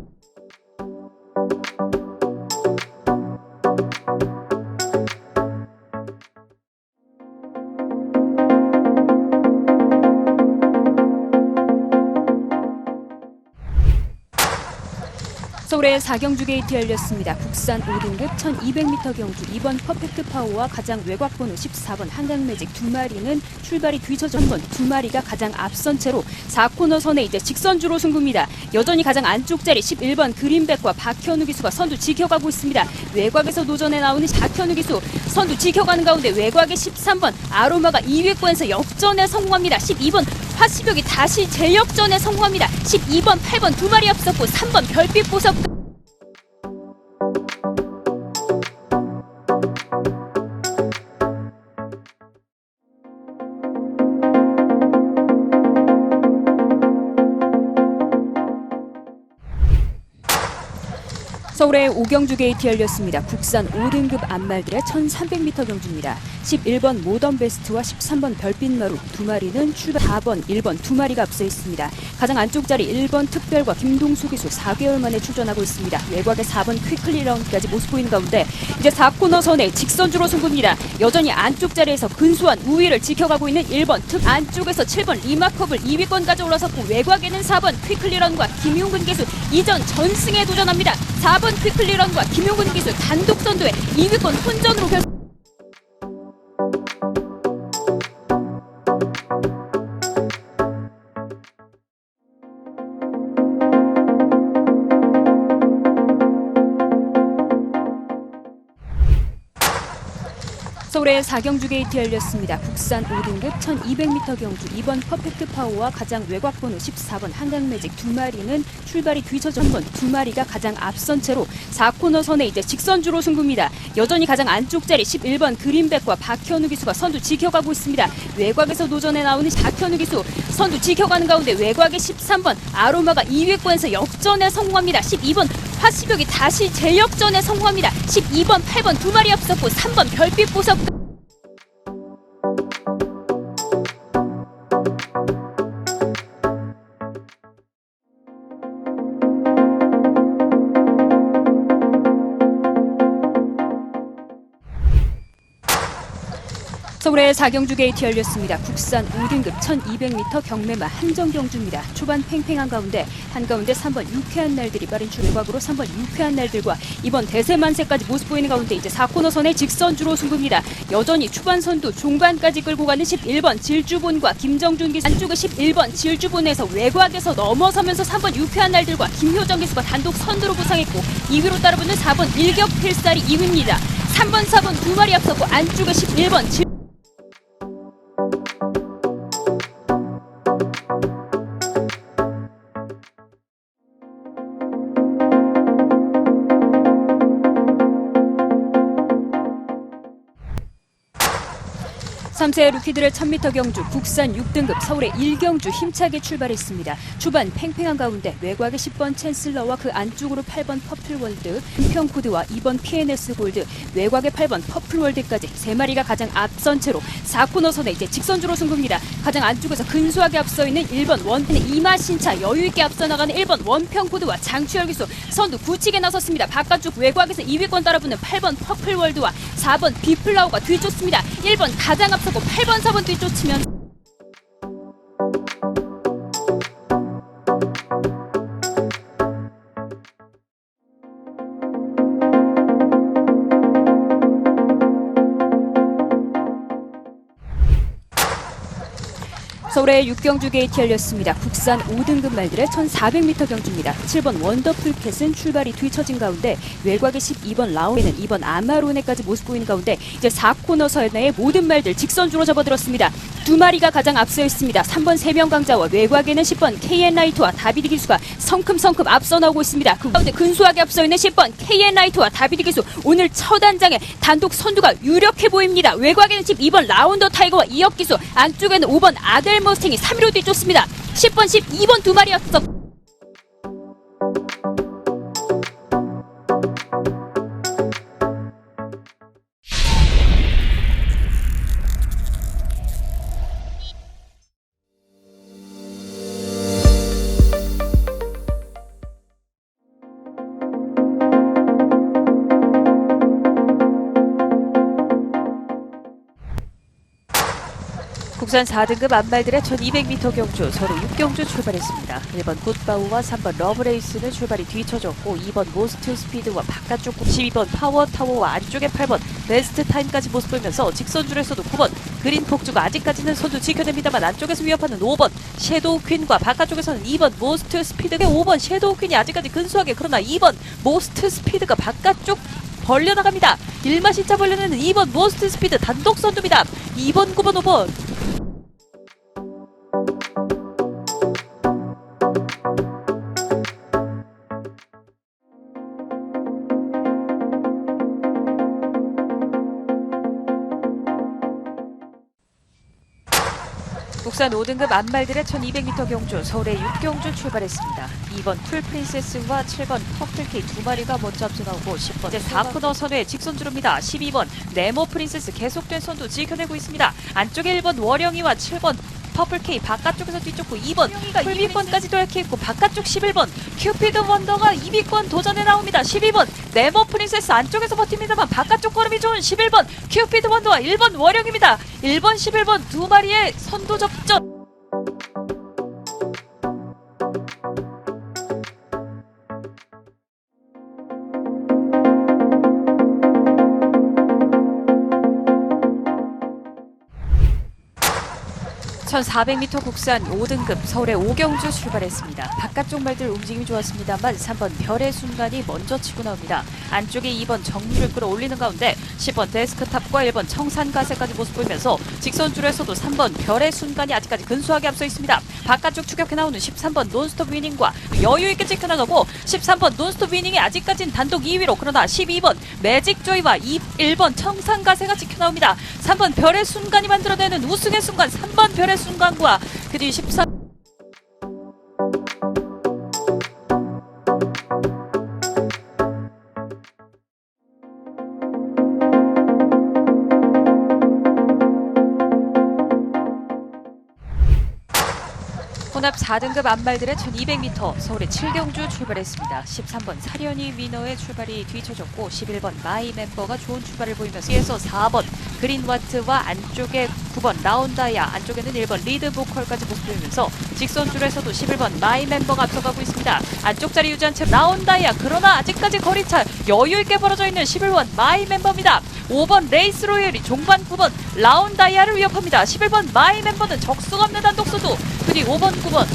서울의 4경주 게이트 열렸습니다. 국산 5등급 1200m 경주 2번 퍼펙트 파워와 가장 외곽 번호 14번 한강매직 두 마리는 출발이 뒤쳐져 한 번 두 마리가 가장 앞선 채로 4코너 선에 이제 직선주로 승부입니다. 여전히 가장 안쪽 자리 11번 그린백과 박현우 기수가 선두 지켜가고 있습니다. 외곽에서 노전에 나오는 박현우 기수 선두 지켜가는 가운데 외곽의 13번 아로마가 2위권에서 역전에 성공합니다. 12번 화시벽이 다시 재역전에 성공합니다. 12번 8번 두 마리 앞섰고 3번 별빛 보석 서울의 5경주 게이트 열렸습니다. 국산 5등급 안말들의 1300m 경주입니다. 11번 모던 베스트와 13번 별빛마루 두 마리는 출발 4번, 1번 두 마리가 앞서 있습니다. 가장 안쪽 자리 1번 특별과 김동수 기수 4개월 만에 출전하고 있습니다. 외곽의 4번 퀵클리 라운드까지 모습 보이는 가운데 이제 4코너 선에 직선주로 승부입니다. 여전히 안쪽 자리에서 근소한 우위를 지켜가고 있는 1번 특 안쪽에서 7번 리마커블 2위권까지 올라섰고 외곽에는 4번 퀵클리 라운드와 김용근 기수 이전 전승에 도전합니다. 4번 퀵클리런과 김용근 기수 단독 선두에 2위권 혼전으로 결. 서울의 4경주 게이트 열렸습니다. 국산 5등급 1200m 경주 2번 퍼펙트 파워와 가장 외곽 번호 14번 한강매직 두 마리는 출발이 뒤처져 1번 두 마리가 가장 앞선 채로 4코너 선에 이제 직선주로 승부입니다. 여전히 가장 안쪽 자리 11번 그린백과 박현우 기수가 선두 지켜가고 있습니다. 외곽에서 도전에 나오는 박현우 기수 선두 지켜가는 가운데 외곽의 13번 아로마가 2위권에서 역전에 성공합니다. 12번 화시벽이 다시 재역전에 성공합니다. 12번, 8번 두 마리 앞섰고 3번 별빛 보석 서울의 4경주 게이트 열렸습니다. 국산 5등급 1200m 경매마 한정경주입니다. 초반 팽팽한 가운데 한가운데 3번 유쾌한 날들이 빠른 출외곽으로 3번 유쾌한 날들과 이번 대세만세까지 모습 보이는 가운데 이제 4코너 선의 직선주로 승부입니다. 여전히 초반 선두 중반까지 끌고 가는 11번 질주본과 김정준 기수 안쪽의 11번 질주본에서 외곽에서 넘어서면서 3번 유쾌한 날들과 김효정 기수가 단독 선두로 부상했고 2위로 따라붙는 4번 일격필살이 2위입니다. 3번, 4번 두 마리 앞섰고 안쪽에 11번 질 삼세 루키들의 1000m 경주 국산 6등급 서울의 1경주 힘차게 출발했습니다. 초반 팽팽한 가운데 외곽의 10번 챈슬러와 그 안쪽으로 8번 퍼플월드, 은평코드와 2번 PNS 골드, 외곽의 8번 퍼플월드까지 세 마리가 가장 앞선 채로 4코너 선에 이제 직선주로 승부입니다. 가장 안쪽에서 근소하게 앞서 있는 1번 원펜의 이마신차 여유있게 앞서 나가는 1번 원평코드와 장추열 기수 선두 굳히게 나섰습니다. 바깥쪽 외곽에서 2위권 따라붙는 8번 퍼플월드와 4번 비플라우가 뒤쫓습니다. 1번 가장 앞서고 8번, 4번 뒤쫓으면 서울의 6경주 게이트 열렸습니다. 국산 5등급 말들의 1400m 경주입니다. 7번 원더풀캣은 출발이 뒤처진 가운데 외곽의 12번 라온에는 2번 아마로네까지 모습 보이는 가운데 이제 4코너 선의 모든 말들 직선주로 접어들었습니다. 두 마리가 가장 앞서 있습니다. 3번 세명강자와 외곽에는 10번 KN라이트와 다비드 기수가 성큼성큼 앞서 나오고 있습니다. 그 가운데 근소하게 앞서 있는 10번 KN라이트와 다비드 기수 오늘 첫 안장에 단독 선두가 유력해 보입니다. 외곽에는 12번 라운더 타이거와 이혁 기수 안쪽에는 5번 아델 머스탱이 3위로 뒤쫓습니다. 10번, 12번 두 마리 앞서 국산 4등급 안말들의 1200m 경주 서로 6경주 출발했습니다. 1번 굿바우와 3번 러브레이스는 출발이 뒤쳐졌고 2번 모스트 스피드와 바깥쪽 12번 파워타워와 안쪽에 8번 베스트 타임까지 모습 보이면서 직선줄에서도 9번 그린 폭주가 아직까지는 선두 지켜냅니다만 안쪽에서 위협하는 5번 섀도우 퀸과 바깥쪽에서는 2번 모스트 스피드가 5번 섀도우 퀸이 아직까지 근소하게 그러나 2번 모스트 스피드가 바깥쪽 벌려나갑니다. 일마신차 벌려내는 2번 모스트 스피드 단독 선두입니다. 2번, 9번, 5번 국산 5등급 안말들의 1200m 경주 서울의 6경주 출발했습니다. 2번 풀프린세스와 7번 퍼플케이 두 마리가 먼저 앞서 나오고 10번 이제 4코너 선회 직선주로입니다. 12번 네모 프린세스 계속된 선두 지켜내고 있습니다. 안쪽에 1번 월영이와 7번 퍼플케이 바깥쪽에서 뒤쫓고 2번 풀비권까지도 획했고 바깥쪽 11번 큐피드 원더가 2위권 도전에 나옵니다. 12번 네모 프린세스 안쪽에서 버팁니다만 바깥쪽 걸음이 좋은 11번 큐피드 원더와 1번 월영입니다. 1번 11번 두 마리의 선두 접전. (1400m) 국산 5등급 서울의 5경주 출발했습니다. 바깥쪽 말들 움직임이 좋았습니다만 3번 별의 순간이 먼저 치고 나옵니다. 안쪽에 2번 정류를 끌어올리는 가운데 10번 데스크탑과 1번 청산가세까지 모습 보이면서 직선줄에서도 3번 별의 순간이 아직까지 근소하게 앞서 있습니다. 바깥쪽 추격해 나오는 13번 논스톱 위닝과 여유있게 지켜나가고 13번 논스톱 위닝이 아직까지는 단독 2위로 그러나 12번 매직조이와 1번 청산가세가 지켜나옵니다. 3번 별의 순간이 만들어내는 우승의 순간 3번 별의 순간과 그 뒤 14. 혼합 4등급 안말들의 1200m 서울의 7경주 출발했습니다. 13번 사련이 위너의 출발이 뒤쳐졌고 11번 마이 멤버가 좋은 출발을 보이면서 뒤에서 4번 그린와트와 안쪽에 9번 라운다이아 안쪽에는 1번 리드 보컬까지 모습 보이면서 직선줄에서도 11번 마이 멤버가 앞서가고 있습니다. 안쪽 자리 유지한 채 라운다이아 그러나 아직까지 거리차 여유있게 벌어져 있는 11번 마이 멤버입니다. 5번 레이스 로열이 종반 9번 라운다이아를 위협합니다. 11번 마이 멤버는 적수가 없는 단독소도 그뒤 5번 9번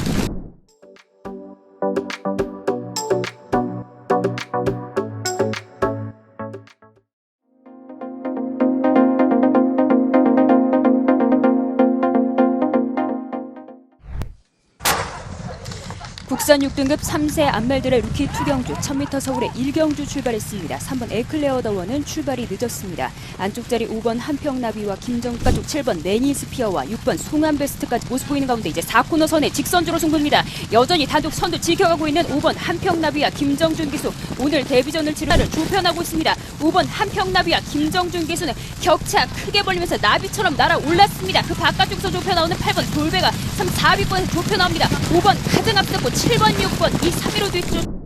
국산 6등급 3세 안말들의 루키 투경주 1000m 서울의 1경주 출발했습니다. 3번 에클레어 더원은 출발이 늦었습니다. 안쪽 자리 5번 한평나비와 김정가 쪽 7번 레니스피어와 6번 송한베스트까지 모습 보이는 가운데 이제 4코너 선에 직선주로 승부입니다. 여전히 단독 선두 지켜가고 있는 5번 한평나비와 김정준 기수 오늘 데뷔전을 치르는 조편하고 있습니다. 5번 한평나비와 김정준 기수는 격차 크게 벌리면서 나비처럼 날아올랐습니다. 그 바깥쪽에서 좁혀나오는 8번 돌배가 3, 4위권에서 좁혀나옵니다. 5번 가장 앞섰고 7번, 6번 이 3위로 뒤쪽.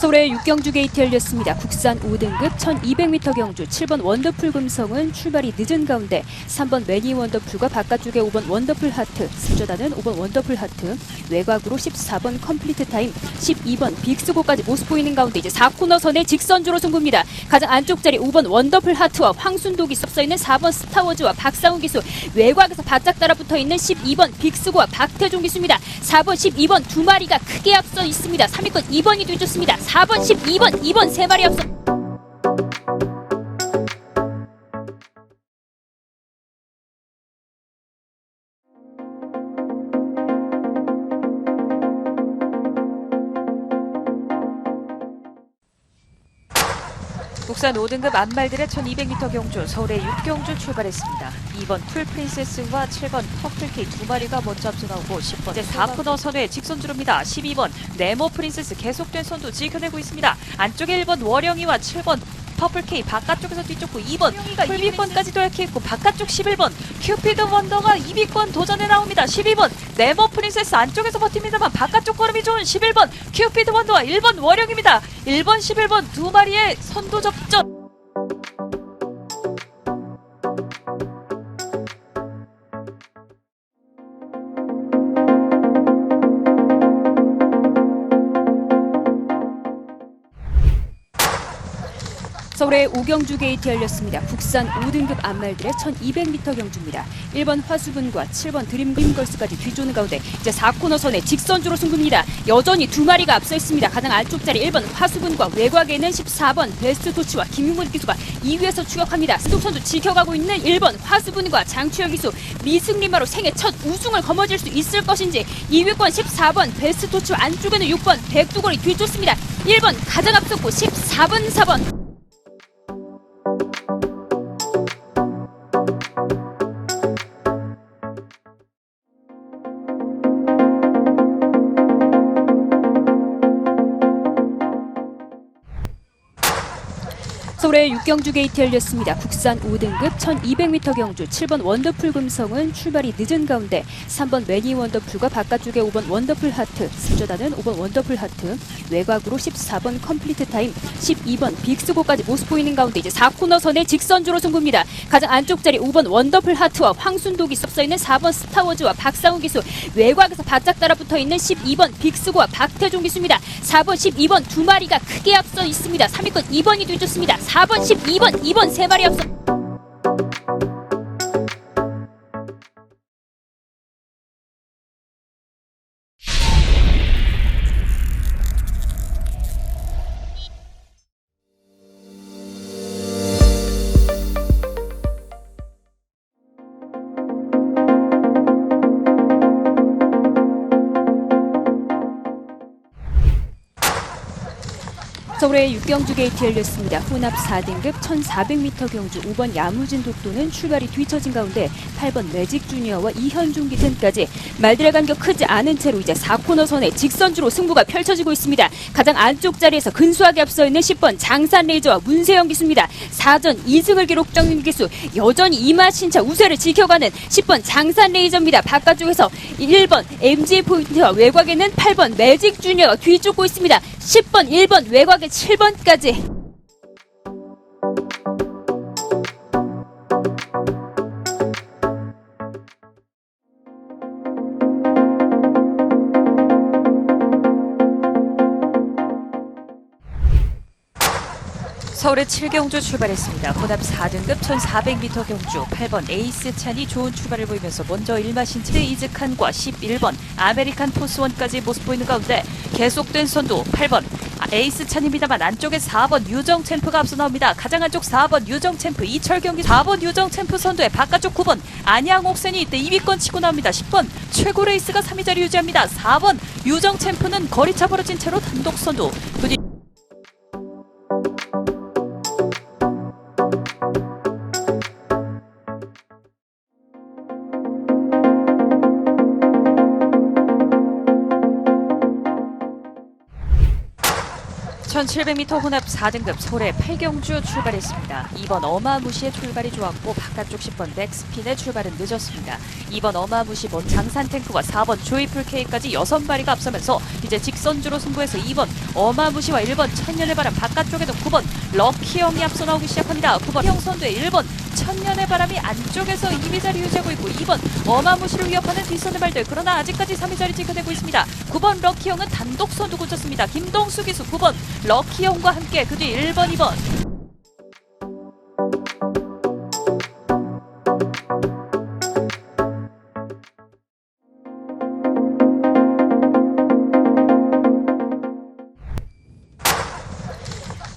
서울의 6경주 게이트 열렸습니다. 국산 5등급 1200m 경주 7번 원더풀 금성은 출발이 늦은 가운데 3번 매니 원더풀과 바깥쪽에 5번 원더풀 하트, 수저단은 5번 원더풀 하트, 외곽으로 14번 컴플리트 타임, 12번 빅스고까지 모습 보이는 가운데 이제 4코너 선의 직선주로 승부입니다. 가장 안쪽 자리 5번 원더풀 하트와 황순도 기수 앞서 있는 4번 스타워즈와 박상훈 기수, 외곽에서 바짝 따라붙어 있는 12번 빅스고와 박태종 기수입니다. 4번 12번 두 마리가 크게 앞서 있습니다. 3위권 2번이 뒤쫓습니다. 4번 12번 2번 세 마리 앞서. 국산 5등급 안말들의 1200m 경주 서울의 6경주 출발했습니다. 2번 풀프린세스와 7번 퍼플케이 두 마리가 먼저 앞서 나오고 10번 이제 4코너 선회 직선주로입니다. 12번 네모 프린세스 계속된 선두 지켜내고 있습니다. 안쪽에 1번 월영이와 7번 퍼플케이 바깥쪽에서 뒤쫓고 2번 풀비권까지도 획했고 바깥쪽 11번 큐피드 원더가 2위권 도전에 나옵니다. 12번 네모 프린세스 안쪽에서 버팁니다만 바깥쪽 걸음이 좋은 11번 큐피드 원더와 1번 월영입니다. 1번 11번 두 마리의 선두 접전. 서울의 오경주 게이트 열렸습니다. 국산 5등급 안말들의 1200m 경주입니다. 1번 화수분과 7번 드림걸스까지 뒤쫓는 가운데 이제 4코너선의 직선주로 승부입니다. 여전히 두 마리가 앞서 있습니다. 가장 안쪽 자리 1번 화수분과 외곽에는 14번 베스트토치와 김윤곤 기수가 2위에서 추격합니다. 스톡선도 지켜가고 있는 1번 화수분과 장추혁 기수 미승리마로 생애 첫 우승을 거머쥘 수 있을 것인지 2위권 14번 베스트토치와 안쪽에는 6번 백두걸이 뒤쫓습니다. 1번 가장 앞섰고 14번 4번 서울의 육경주 게이트 열렸습니다. 국산 5등급 1200m 경주 7번 원더풀 금성은 출발이 늦은 가운데 3번 매니 원더풀과 바깥쪽에 5번 원더풀 하트, 수저단은 5번 원더풀 하트, 외곽으로 14번 컴플리트 타임, 12번 빅스고까지 모습 보이는 가운데 이제 4코너선의 직선주로 승부입니다. 가장 안쪽 자리 5번 원더풀 하트와 황순도 기수, 앞서 있는 4번 스타워즈와 박상훈 기수, 외곽에서 바짝 따라붙어 있는 12번 빅스고와 박태종 기수입니다. 4번 12번 두 마리가 크게 앞서 있습니다. 3위권 2번이 뒤쫓습니다. 4번 12번 2번 세 마리 앞서 서울의 육경주 게이트 열렸습니다. 혼합 4등급 1400m 경주 5번 야무진 독도는 출발이 뒤처진 가운데 8번 매직 주니어와 이현중 기센까지 말들의 간격 크지 않은 채로 이제 4코너선의 직선주로 승부가 펼쳐지고 있습니다. 가장 안쪽 자리에서 근소하게 앞서 있는 10번 장산 레이저와 문세영 기수입니다. 4전 2승을 기록 정윤 기수 여전히 이마신차 우세를 지켜가는 10번 장산 레이저입니다. 바깥쪽에서 1번 MG 포인트와 외곽에는 8번 매직 주니어가 뒤쫓고 있습니다. 10번 1번 외곽에 7번까지 서울의 7경주 출발했습니다. 혼합 4등급 1400m 경주 8번 에이스 찬이 좋은 출발을 보이면서 먼저 일마신츠 이즈칸과 11번 아메리칸 포스원까지 모습 보이는 가운데 계속된 선두 8번 에이스 찬입니다만 안쪽에 4번 유정 챔프가 앞서 나옵니다. 가장 안쪽 4번 유정 챔프 이철 경기 4번 유정 챔프 선두에 바깥쪽 9번 안양 옥센이 이때 2위권 치고 나옵니다. 10번 최고 레이스가 3위 자리 유지합니다. 4번 유정 챔프는 거리차 벌어진 채로 단독 선두 부디 (1700m) 혼합 4등급 서울의 8경주 출발했습니다. 2번 어마무시의 출발이 좋았고 바깥쪽 10번 백스핀의 출발은 늦었습니다. 2번 어마무시 먼 장산탱크와 4번 조이풀 K까지 6마리가 앞서면서 이제 직선주로 승부해서 2번 어마무시와 1번 천년의 바람 바깥쪽에도 9번 럭키형이 앞서 나오기 시작합니다. 9번 형 선두에 1번 천년의 바람이 안쪽에서 2위 자리 유지하고 있고 2번 어마무시를 위협하는 뒷선의 발들 그러나 아직까지 3위 자리 지켜내고 있습니다. 9번 럭키형은 단독 선두 고쳤습니다. 김동수 기수 9번 럭키형과 함께 그 뒤 1번 2번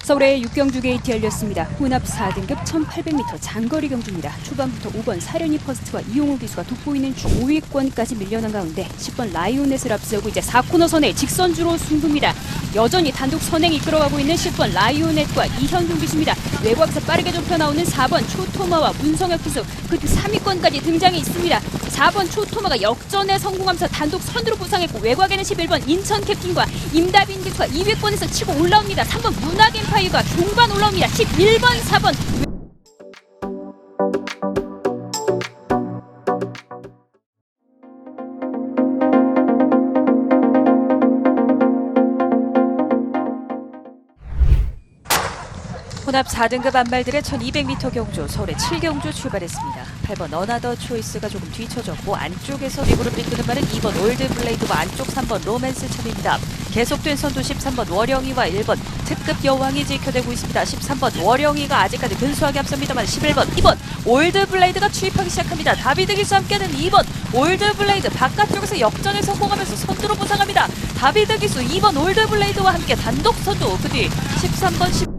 서울의 육경주 게이트 열렸습니다. 혼합 4등급 1800m 장거리 경주입니다. 초반부터 5번 사련이 퍼스트와 이용호 기수가 돋보이는 5위권까지 밀려난 가운데 10번 라이오넷을 앞세우고 이제 4코너선의 직선주로 승부입니다. 여전히 단독 선행 이끌어가고 있는 10번 라이오넷과 이현중 기수입니다. 외곽에서 빠르게 좁혀 나오는 4번 초토마와 문성혁 기수 그리고 3위권까지 등장해 있습니다. 4번 초토마가 역전에 성공하면서 단독 선두로 부상했고 외곽에는 11번 인천 캡틴과 임다빈 기수가 2위권에서 치고 올라옵니다. 3번 문학 엠파이어가 종반 올라옵니다. 11번 4번 혼합 4등급 안말들의 1200m 경주 서울의 7경주 출발했습니다. 8번 어나더 초이스가 조금 뒤쳐졌고 안쪽에서 리그룹을 이끄는 말은 2번 올드블레이드와 안쪽 3번 로맨스 첩입니다. 계속된 선두 13번 월영이와 1번 특급 여왕이 지켜내고 있습니다. 13번 월영이가 아직까지 근소하게 앞섭니다만 11번 2번 올드블레이드가 추입하기 시작합니다. 다비드기수 함께하는 2번 올드블레이드 바깥쪽에서 역전에 성공하면서 선두로 부상합니다. 다비드기수 2번 올드블레이드와 함께 단독 선두 그 뒤 13번 10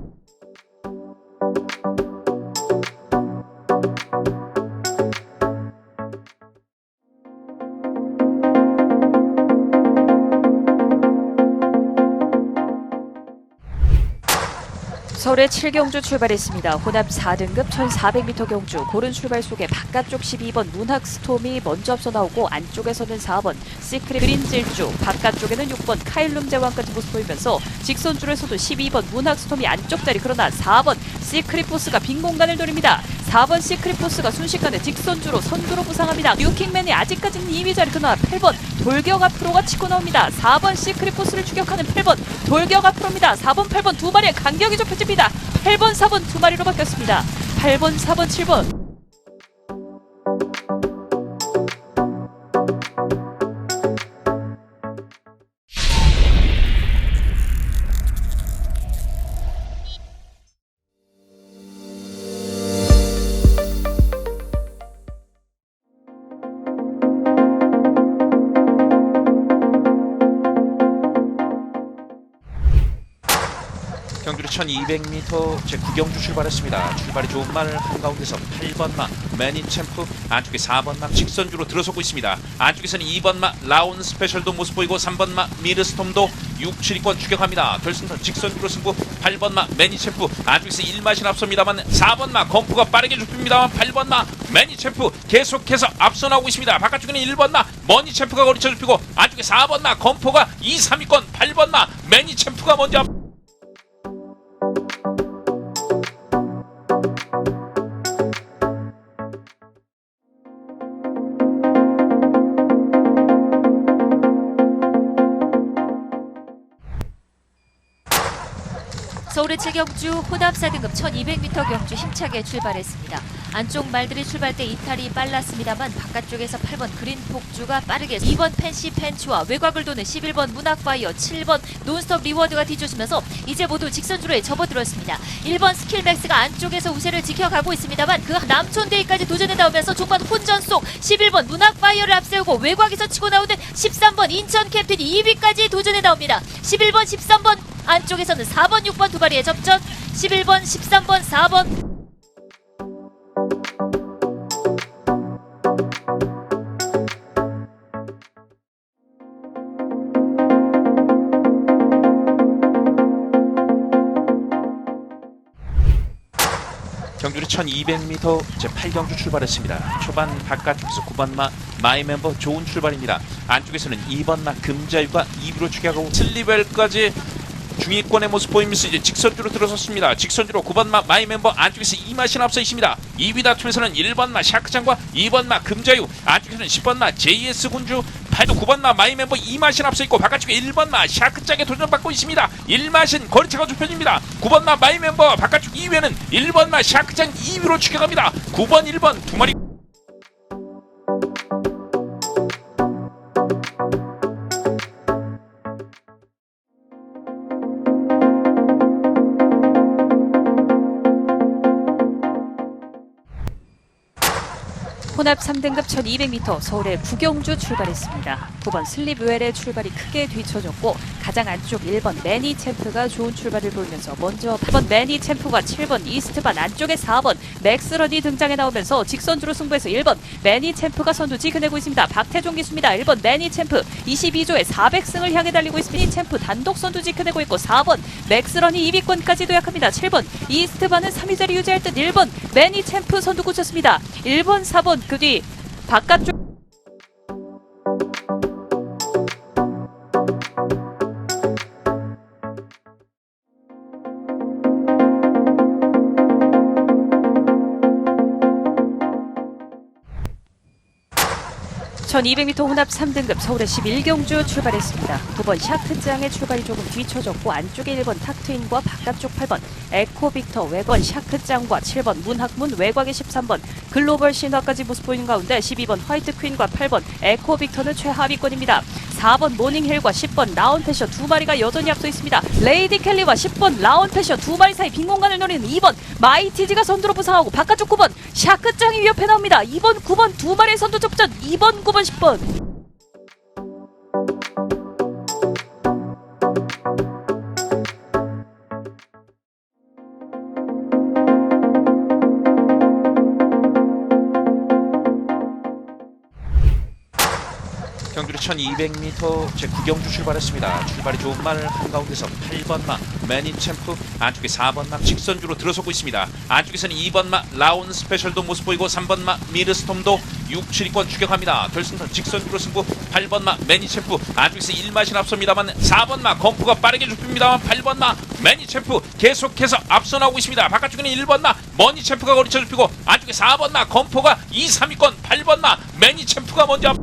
서울의 7경주 출발했습니다. 혼합 4등급 1400m 경주 고른 출발 속에 바깥쪽 12번 문학스톰이 먼저 앞서 나오고 안쪽에서는 4번 시크릿 그린질주 바깥쪽에는 6번 카일룸 제왕까지 모습 보이면서 직선줄에서도 12번 문학스톰이 안쪽 자리 그러나 4번 시크릿 포스가 빈 공간을 노립니다. 4번 시크릿 포스가 순식간에 직선주로 선두로 부상합니다. 뉴킹맨이 아직까지는 2위 자리 그러나 8번 돌격 앞으로가 치고 나옵니다. 4번 시크릿 포스를 추격하는 8번 돌격 앞으로입니다. 4번 8번 두 마리의 간격이 좁혀집니다. 8번 4번 두 마리로 바뀌었습니다. 8번 4번 7번 경주리 1200m 제9경주 출발했습니다. 출발이 좋은 말 한가운데서 8번마 매니챔프 안쪽에 4번마 직선주로 들어서고 있습니다. 안쪽에서는 2번마 라운 스페셜도 모습 보이고 3번마 미르스톰도 6, 7위권 추격합니다. 결승선 직선주로 승부 8번마 매니챔프 안쪽에서 1마신 앞섭니다만 4번마 검프가 빠르게 좁힙니다만 8번마 매니챔프 계속해서 앞서 나오고 있습니다. 바깥쪽에는 1번마 머니챔프가 거리쳐 좁히고 안쪽에 4번마 검포가 2, 3위권 8번마 매니챔프가 먼저 앞 서울의 7경주 혼합 4등급 1200m 경주 힘차게 출발했습니다. 안쪽 말들이 출발 때 이탈이 빨랐습니다만 바깥쪽에서 8번 그린 폭주가 빠르게 2번 펜시 펜치와 외곽을 도는 11번 문학파이어 7번 논스톱 리워드가 뒤쫓으면서 이제 모두 직선주로에 접어들었습니다. 1번 스킬맥스가 안쪽에서 우세를 지켜가고 있습니다만 그 남촌대위까지 도전에 나오면서 종반 혼전 속 11번 문학파이어를 앞세우고 외곽에서 치고 나오는 13번 인천 캡틴이 2위까지 도전에 나옵니다. 11번 13번 안쪽에서는 4번 6번 두 마리의 접전 11번 13번 4번 경주리 1200m 제8경주 출발했습니다. 초반 바깥쪽에서 9번마 마이멤버 좋은 출발입니다. 안쪽에서는 2번마 금자유가 2위로 추격하고 슬리벨까지 중위권의 모습 보이면서 이제 직선주로 들어섰습니다. 직선주로 9번마 마이멤버 안쪽에서 2마신 앞서 있습니다. 2위 다툼에서는 1번마 샤크장과 2번마 금자유 안쪽에서는 10번마 JS군주 8도 9번마 마이멤버 2마신 앞서 있고 바깥쪽에 1번마 샤크장에 도전받고 있습니다. 1마신 거리차가 좁혀집니다. 9번마 마이멤버 바깥쪽 2위에는 1번마 샤크장 2위로 추격합니다. 9번 1번 두 마리 혼합 3등급 1200m 서울의 9경주 출발했습니다. 9번 슬립웰의 출발이 크게 뒤쳐졌고 가장 안쪽 1번 매니챔프가 좋은 출발을 보이면서 먼저 8번 매니챔프가 7번 이스트반 안쪽에 4번 맥스런이 등장해 나오면서 직선주로 승부해서 1번 매니챔프가 선두 지켜내고 있습니다. 박태종 기수입니다. 1번 매니챔프 22조에 400승을 향해 달리고 있습니다. 매니챔프 단독 선두 지켜내고 있고 4번 맥스런이 2위권까지 도약합니다. 7번 이스트반은 3위 자리 유지할 듯 1번 매니챔프 선두 꽂혔습니다. 1번 4번 그 뒤 바깥쪽 1200m 혼합 3등급 서울의 11경주 출발했습니다. 9번 샤크짱의 출발이 조금 뒤쳐졌고 안쪽에 1번 탁트윈과 바깥쪽 8번 에코빅터 외곽 샤크짱과 7번 문학문 외곽의 13번 글로벌 신화까지 모습 보이는 가운데 12번 화이트퀸과 8번 에코빅터는 최하위권입니다. 4번 모닝힐과 10번 라운패셔 두 마리가 여전히 앞서 있습니다. 레이디 켈리와 10번 라운패셔 두 마리 사이 빈 공간을 노리는 2번 마이티즈가 선두로 부상하고 바깥쪽 9번 샤크짱이 위협해 나옵니다. 2번 9번 두 마리의 선두 접전 2번 9번 10번. 경주리 1200m 제9경주 출발했습니다. 출발이 좋은 말 한가운데서 8번마 매니챔프 안쪽에 4번마 직선주로 들어서고 있습니다. 안쪽에서는 2번마 라운 스페셜도 모습 보이고 3번마 미르스톰도 6, 7위권 추격합니다. 결승선 직선주로 승부 8번마 매니챔프 안쪽에서 1마신 앞섭니다만 4번마 검프가 빠르게 좁힙니다만 8번마 매니챔프 계속해서 앞서 나오고 있습니다. 바깥쪽에는 1번마 머니챔프가 거리쳐 좁히고 안쪽에 4번마 검포가 2, 3위권 8번마 매니챔프가 먼저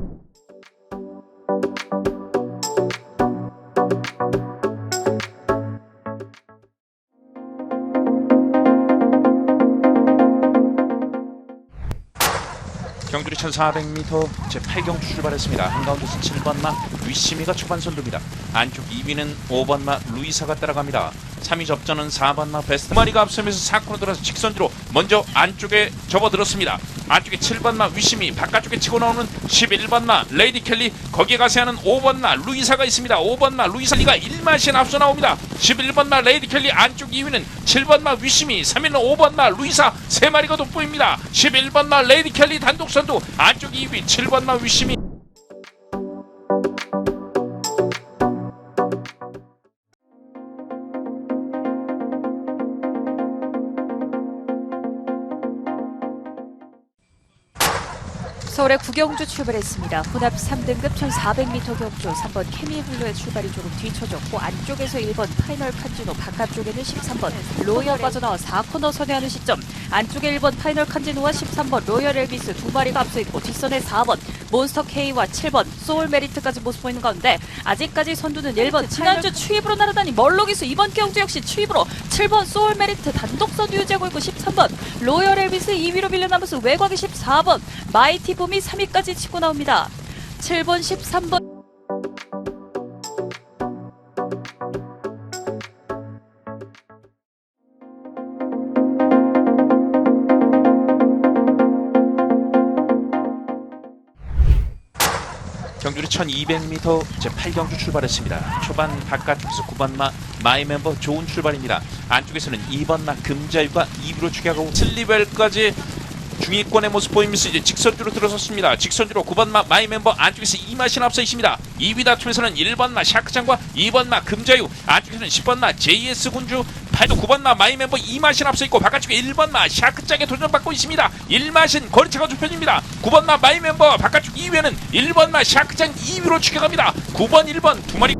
경주리 1400m 제8경주 출발했습니다. 한가운데서 7번마 위시미가 초반 선두입니다. 안쪽 2위는 5번마 루이사가 따라갑니다. 3위 접전은 4번마 베스트 마리가 앞서면서 4코너 들어서 직선주로 먼저 안쪽에 접어들었습니다. 안쪽에 7번마 위시미 바깥쪽에 치고 나오는 11번마 레이디 켈리 거기에 가세하는 5번마 루이사가 있습니다. 5번마 루이사리가 1마신 앞서 나옵니다. 11번마 레이디 켈리 안쪽 2위는 7번마 위시미 3위는 5번마 루이사 3마리가 돋보입니다. 11번마 레이디 켈리 단독 선두 안쪽 2위 7번마 위시미 서울의 구경주 출발했습니다. 혼합 3등급 1400m 경주 3번 케미블루의 출발이 조금 뒤쳐졌고 안쪽에서 1번 파이널 칸지노 바깥쪽에는 13번 로열 빠져나와 4코너 선회하는 시점 안쪽에 1번 파이널 칸지노와 13번 로열 엘비스 두 마리가 앞서 있고 뒷선에 4번 몬스터 K와 7번 소울 메리트까지 모습 보이는 가운데 아직까지 선두는 1번 지난주 추입으로 날아다니 멀록이수 이번 경주 역시 추입으로 7번 소울 메리트 단독 선두 유지하고 있고 13번 로열 엘비스 2위로 밀려나면서 외곽의 14번 마이티 봄이 3위까지 치고 나옵니다. 7번 13번 경주리 1200m 제8경주 출발했습니다. 초반 바깥쪽에서 9번마 마이멤버 좋은 출발입니다. 안쪽에서는 2번마 금자유가 2위로 추격하고 슬리벨까지 중위권의 모습 보이면서 이제 직선주로 들어섰습니다. 직선주로 9번마 마이멤버 안쪽에서 2마신 앞서 있습니다. 2위 다툼에서는 1번마 샤크장과 2번마 금자유 안쪽에서는 10번마 JS 군주 8도 9번마 마이멤버 2마신 앞서 있고 바깥쪽에 1번마 샤크장에 도전받고 있습니다. 1마신 거리차가 좁혀집니다. 9번마 마이멤버 바깥쪽 2위에는 1번마 샤크장 2위로 추격합니다. 9번 1번 두 마리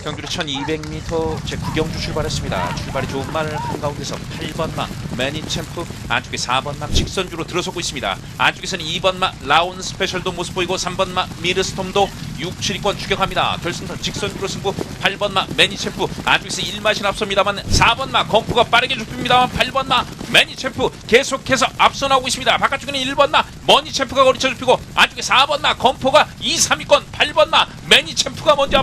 경주리 1200m 제9경주 출발했습니다. 출발이 좋은 말 한가운데서 8번마 매니챔프 안쪽에 4번마 직선주로 들어서고 있습니다. 안쪽에서는 2번마 라운 스페셜도 모습 보이고 3번마 미르스톰도 6, 7위권 추격합니다. 결승선 직선주로 승부 8번마 매니챔프 안쪽에서 1마신 앞섭니다만 4번마 검프가 빠르게 좁힙니다만 8번마 매니챔프 계속해서 앞서 나오고 있습니다. 바깥쪽에는 1번마 머니챔프가 거리쳐 좁히고 안쪽에 4번마 검포가 2, 3위권 8번마 매니챔프가 먼저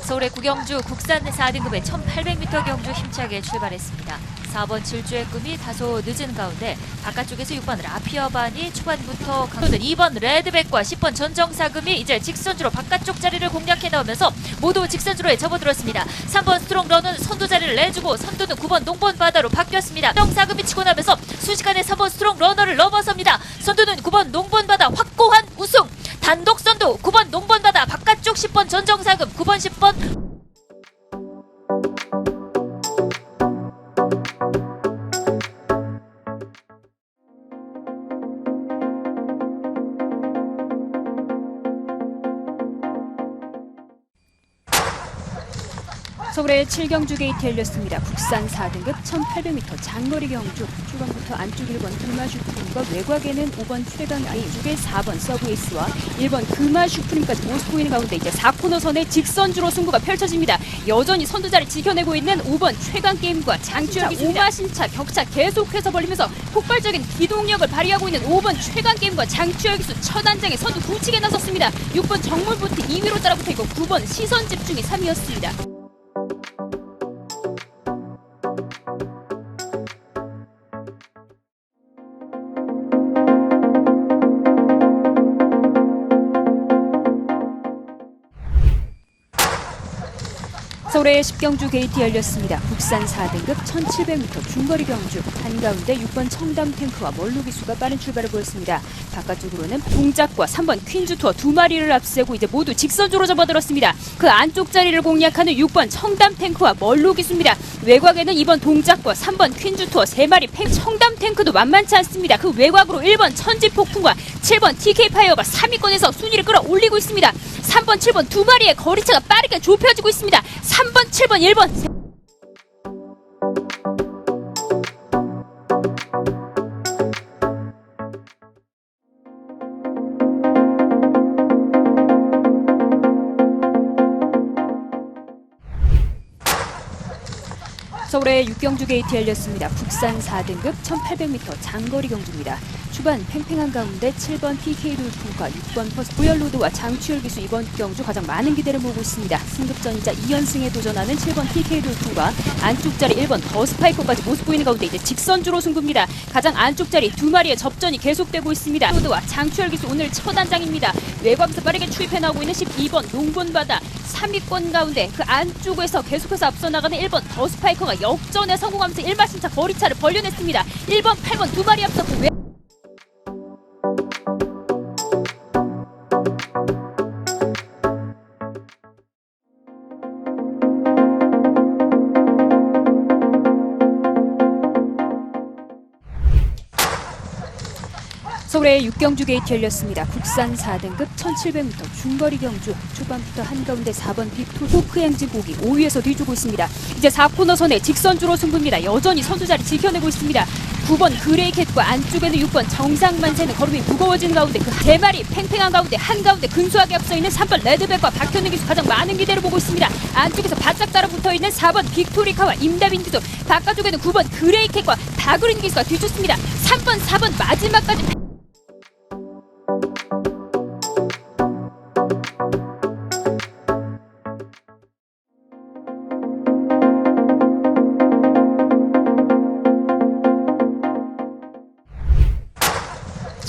서울의 구경주 국산 4등급의 1800m 경주 힘차게 출발했습니다. 4번 질주의 꿈이 다소 늦은 가운데 바깥쪽에서 6번 라피어반이 초반부터 강도는 2번 레드백과 10번 전정사금이 이제 직선주로 바깥쪽 자리를 공략해 나오면서 모두 직선주로에 접어들었습니다. 3번 스트롱 런은 선두 자리를 내주고 선두는 9번 농본바다로 바뀌었습니다. 전정사금이 치고 나면서 순식간에 3번 스트롱 러너를 넘어섭니다. 선두는 9번 농본바다 확고한 우승! 단독 선두 9번 농본바다 바깥쪽 10번 전정사금 9번 10번 서울의 7경주 게이트 열렸습니다. 국산 4등급 1800m 장거리 경주. 초반부터 안쪽 1번 금화슈프림과 외곽에는 5번 최강 안쪽에 4번 서브에이스와 1번 금화슈프림까지 모습 보이는 가운데 이제 4코너선의 직선주로 승부가 펼쳐집니다. 여전히 선두자리 지켜내고 있는 5번 최강 게임과 장추혁이 오마신차 격차 계속해서 벌리면서 폭발적인 기동력을 발휘하고 있는 5번 최강 게임과 장추혁이 첫 안장에 선두 굳히게 나섰습니다. 6번 정물보트 2위로 따라붙어 있고 9번 시선 집중이 3위였습니다. 서울의 10경주 게이트 열렸습니다. 국산 4등급 1700m 중거리 경주. 한가운데 6번 청담 탱크와 멀루기수가 빠른 출발을 보였습니다. 바깥쪽으로는 동작과 3번 퀸즈투어 두 마리를 앞세고 이제 모두 직선주로 접어들었습니다. 그 안쪽 자리를 공략하는 6번 청담 탱크와 멀루기수입니다. 외곽에는 2번 동작과 3번 퀸즈투어 세 마리 청담 탱크도 만만치 않습니다. 그 외곽으로 1번 천지폭풍과 7번 TK파이어가 3위권에서 순위를 끌어올리고 있습니다. 3번, 7번 두 마리의 거리차가 빠르게 좁혀지고 있습니다. 3번, 7번, 1번. 서울의 6경주 게이트 열렸습니다. 국산 4등급 1800m 장거리 경주입니다. 초반 팽팽한 가운데 7번 PK 돌풍과 6번 퍼스 고열로드와 장추열 기수 이번 경주 가장 많은 기대를 모으고 있습니다. 승급전이자 2연승에 도전하는 7번 PK 돌풍과 안쪽 자리 1번 더 스파이커까지 모습 보이는 가운데 이제 직선주로 승부입니다. 가장 안쪽 자리 두 마리의 접전이 계속되고 있습니다. 로드와 장추열 기수 오늘 첫 안장입니다. 외곽에서 빠르게 추입해 나오고 있는 12번 농본바다 3위권 가운데 그 안쪽에서 계속해서 앞서 나가는 1번 더 스파이커가 역전에 성공하면서 1마신차 거리차를 벌려냈습니다. 1번, 8번 두 마리 앞섰고 서울의 6경주 게이트 열렸습니다. 국산 4등급 1700m 중거리 경주. 초반부터 한가운데 4번 빅토 호크행진 고기 5위에서 뒤주고 있습니다. 이제 4코너선의 직선주로 승부입니다. 여전히 선두자리 지켜내고 있습니다. 9번 그레이캣과 안쪽에는 6번 정상만세는 걸음이 무거워진 가운데 그 세 마리 팽팽한 가운데 한가운데 근소하게 앞서 있는 3번 레드백과 박현능 기수 가장 많은 기대를 보고 있습니다. 안쪽에서 바짝 따라붙어 있는 4번 빅토리카와 임다빈 기수, 바깥쪽에는 9번 그레이캣과 박우린 기수가 뒤쫓습니다. 3번, 4번 마지막까지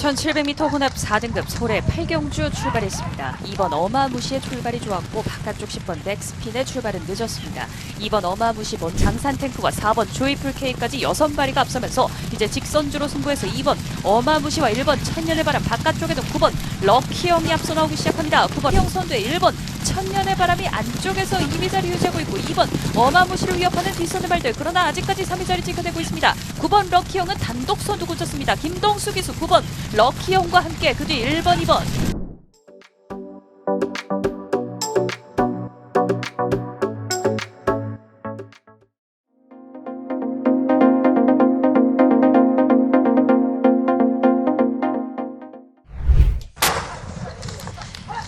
(1700m) 혼합 4등급 서울의 8경주 출발했습니다. 2번 어마무시의 출발이 좋았고 바깥쪽 10번 넥스핀의 출발은 늦었습니다. 2번 어마무시 먼 장산탱크와 4번 조이풀 K까지 6마리가 앞서면서 이제 직선주로 승부해서 2번 어마무시와 1번 천년의 바람, 바깥쪽에도 9번 럭키형이 앞서 나오기 시작합니다. 9번 형 선두에 1번 천년의 바람이 안쪽에서 2위 자리 유지하고 있고 2번 어마무시를 위협하는 뒷선의 발들, 그러나 아직까지 3위 자리 지켜내고 있습니다. 9번 럭키형은 단독 선두 고쳤습니다. 김동수 기수 9번 럭키형과 함께 그 뒤 1번, 2번.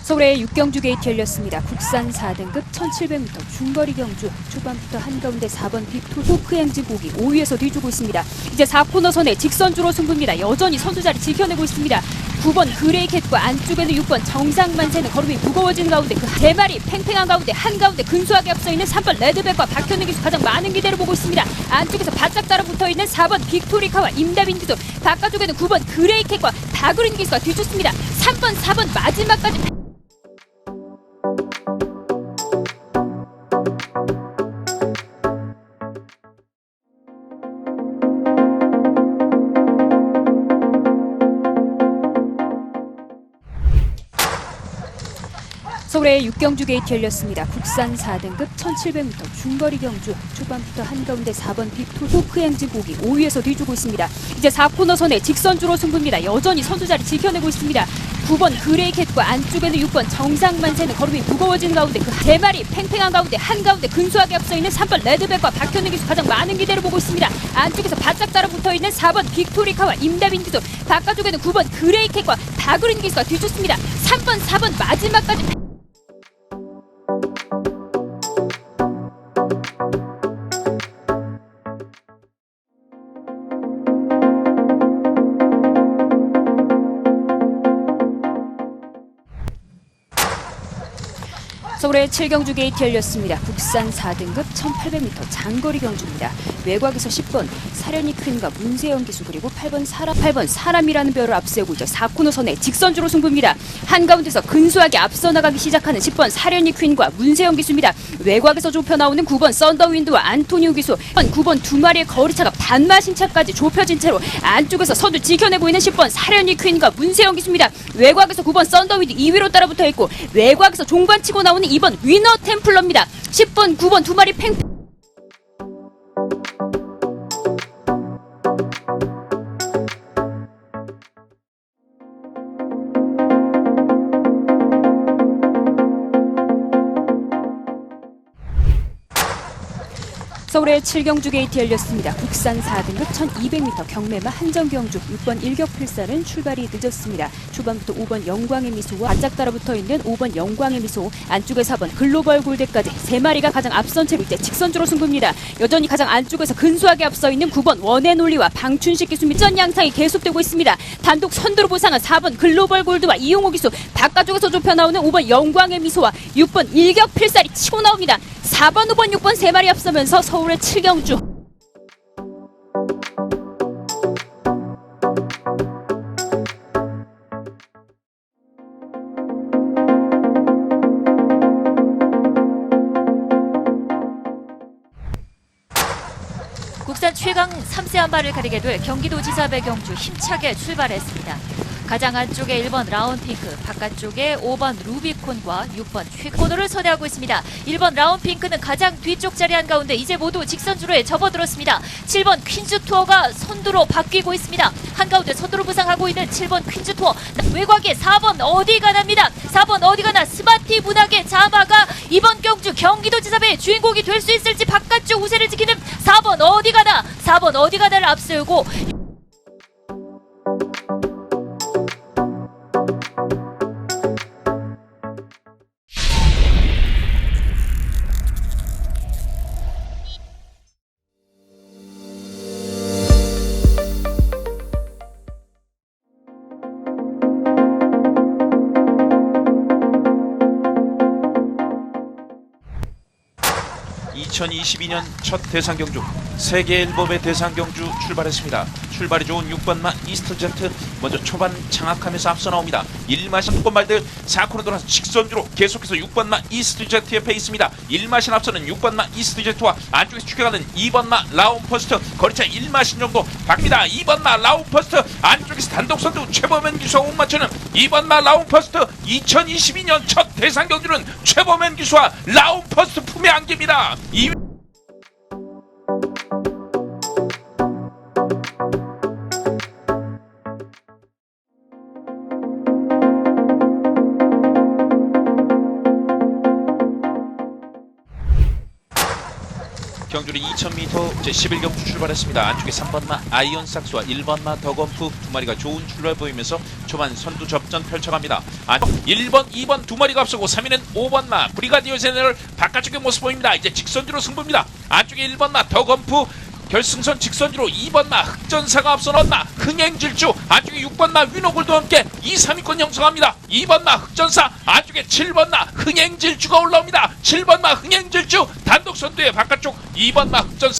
서울의 6경주 게이트 열렸습니다. 국산 4등급 1700m 중거리 경주. 초반부터 한가운데 4번 빅토 호크행진 고기 5위에서 뒤주고 있습니다. 이제 4코너선의 직선주로 승부입니다. 여전히 선두자리 지켜내고 있습니다. 9번 그레이캣과 안쪽에는 6번 정상만세는 걸음이 무거워진 가운데 그 세 마리 팽팽한 가운데 한가운데 근소하게 앞서 있는 3번 레드백과 박현우 기수 가장 많은 기대를 보고 있습니다. 안쪽에서 바짝 따라붙어 있는 4번 빅토리카와 임다빈 기수, 바깥쪽에는 9번 그레이캣과 다그린 기수가 뒤쫓습니다. 3번 4번 마지막까지 서울의 6경주 게이트 열렸습니다. 국산 4등급 1700m 중거리 경주 초반부터 한가운데 4번 빅토 포크 행진 보기 5위에서 뒤주고 있습니다. 이제 4코너선에 직선주로 승부입니다. 여전히 선두 자리 지켜내고 있습니다. 9번 그레이캣과 안쪽에는 6번 정상만세는 걸음이 무거워진 가운데 그 세 마리 팽팽한 가운데 한가운데 근소하게 앞서 있는 3번 레드백과 박현우 기수 가장 많은 기대를 보고 있습니다. 안쪽에서 바짝 따라붙어 있는 4번 빅토리카와 임다빈 기수, 바깥쪽에는 9번 그레이캣과 다그린 기수가 뒤쫓습니다. 3번 4번 마지막까지 서울의 7경주 게이트 열렸습니다. 국산 4등급 1800m 장거리 경주입니다. 외곽에서 10번 사련이 퀸과 문세영 기수, 그리고 8번 사람이라는 별을 앞세우고 이제 4코너선에 직선주로 승부입니다. 한가운데서 근소하게 앞서 나가기 시작하는 10번 사련이 퀸과 문세영 기수입니다. 외곽에서 좁혀 나오는 9번 썬더윈드와 안토니오 기수, 9번 두 마리의 거리차가 반마신 차까지 좁혀진 채로 안쪽에서 선두 지켜내고 있는 10번 사련이 퀸과 문세영 기수입니다. 외곽에서 9번 썬더윈드 2위로 따라붙어 있고, 외곽에서 종관치고 나오는 2번 위너 템플러입니다. 10번 9번 두 마리 팽 서울의 7경주 게이트 열렸습니다. 국산 4등급 1200m 경매마 한정경주 6번 일격필살은 출발이 늦었습니다. 초반부터 5번 영광의 미소와 바짝 따라붙어 있는 5번 영광의 미소, 안쪽에 4번 글로벌 골드까지 세 마리가 가장 앞선 채로 이제 직선주로 승부입니다. 여전히 가장 안쪽에서 근소하게 앞서 있는 9번 원앤올리와 방춘식 기수 전 양상이 계속되고 있습니다. 단독 선두로 보상한 4번 글로벌 골드와 이용호 기수, 바깥쪽에서 좁혀 나오는 5번 영광의 미소와 6번 일격필살이 치고 나옵니다. 4번, 5번, 6번 세 마리 앞서면서 서울의 7경주 국산 최강 3세 한 발을 가리게 될 경기도지사배 경주 힘차게 출발했습니다. 가장 안쪽에 1번 라운핑크, 바깥쪽에 5번 루비콘과 6번 최코너를 선회하고 있습니다. 1번 라운핑크는 가장 뒤쪽 자리 한가운데 이제 모두 직선주로에 접어들었습니다. 7번 퀸즈투어가 선두로 바뀌고 있습니다. 한가운데 선두로 부상하고 있는 7번 퀸즈투어, 외곽에 4번 어디가나입니다. 4번 어디가나 스마티 문학의 자마가 이번 경주 경기도지사배의 주인공이 될 수 있을지 바깥쪽 우세를 지키는 4번 어디가나를 앞세우고 (2022년) 첫 대상경주 세계일법의 대상경주 출발했습니다. 출발이 좋은 6번마 이스트제트 먼저 초반 장악하면서 앞서 나옵니다. 1마신 6번 말들 4코너 돌아서 직선주로 계속해서 6번마 이스트제트 옆에 있습니다. 1마신 앞서는 6번마 이스트제트와 안쪽에서 추격하는 2번마 라운퍼스트, 거리차 1마신 정도 바뀝니다. 2번마 라운퍼스트 안쪽에서 단독선두 최범현 기수와 못 맞추는 2번마 라운퍼스트. 2022년 첫 대상경주는 최범현 기수와 라운퍼스트 품에 안깁니다. 경주는 2000m 제11경주 출발했습니다. 안쪽에 3번마 아이언삭스와 1번마 더건프 두 마리가 좋은 출발 보이면서 초반 선두 접전 펼쳐갑니다. 1번, 2번 두 마리가 앞서고 3위는 5번마 브리가디오 제네럴 바깥쪽의 모습 보입니다. 이제 직선주로 승부입니다. 안쪽에 1번마 더건프 결승선 직선주로 2번마 흑전사가 앞서 나왔나 흥행질주 안쪽에 6번마 위너골드와 함께 2, 3위권 형성합니다. 2번마 흑전사 안쪽에 7번마 흥행질주가 올라옵니다. 7번마 흥행질주 단독 선두의 바깥쪽 2번마 흑전사.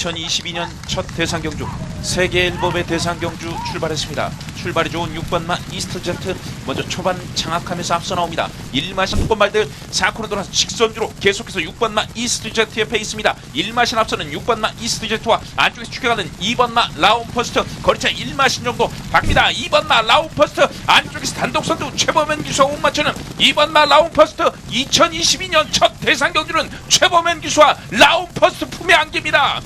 (2022년) 첫 대상경주 세계일법의 대상경주 출발했습니다. 출발이 좋은 6번마 이스트제트 먼저 초반 장악하면서 앞서 나옵니다. 1마신 두번 말들 4코너 돌아서 직선주로 계속해서 6번마 이스트제트의 페이스입니다. 1마신 앞서는 6번마 이스트제트와 안쪽에서 추격하는 2번마 라운퍼스트 거리차 1마신 정도 박니다. 2번마 라운퍼스트 안쪽에서 단독선두 최범현 기수와 못 맞추는 2번마 라운퍼스트 2022년 첫 대상경주는 최범현 기수와 라운퍼스트 품에 안깁니다.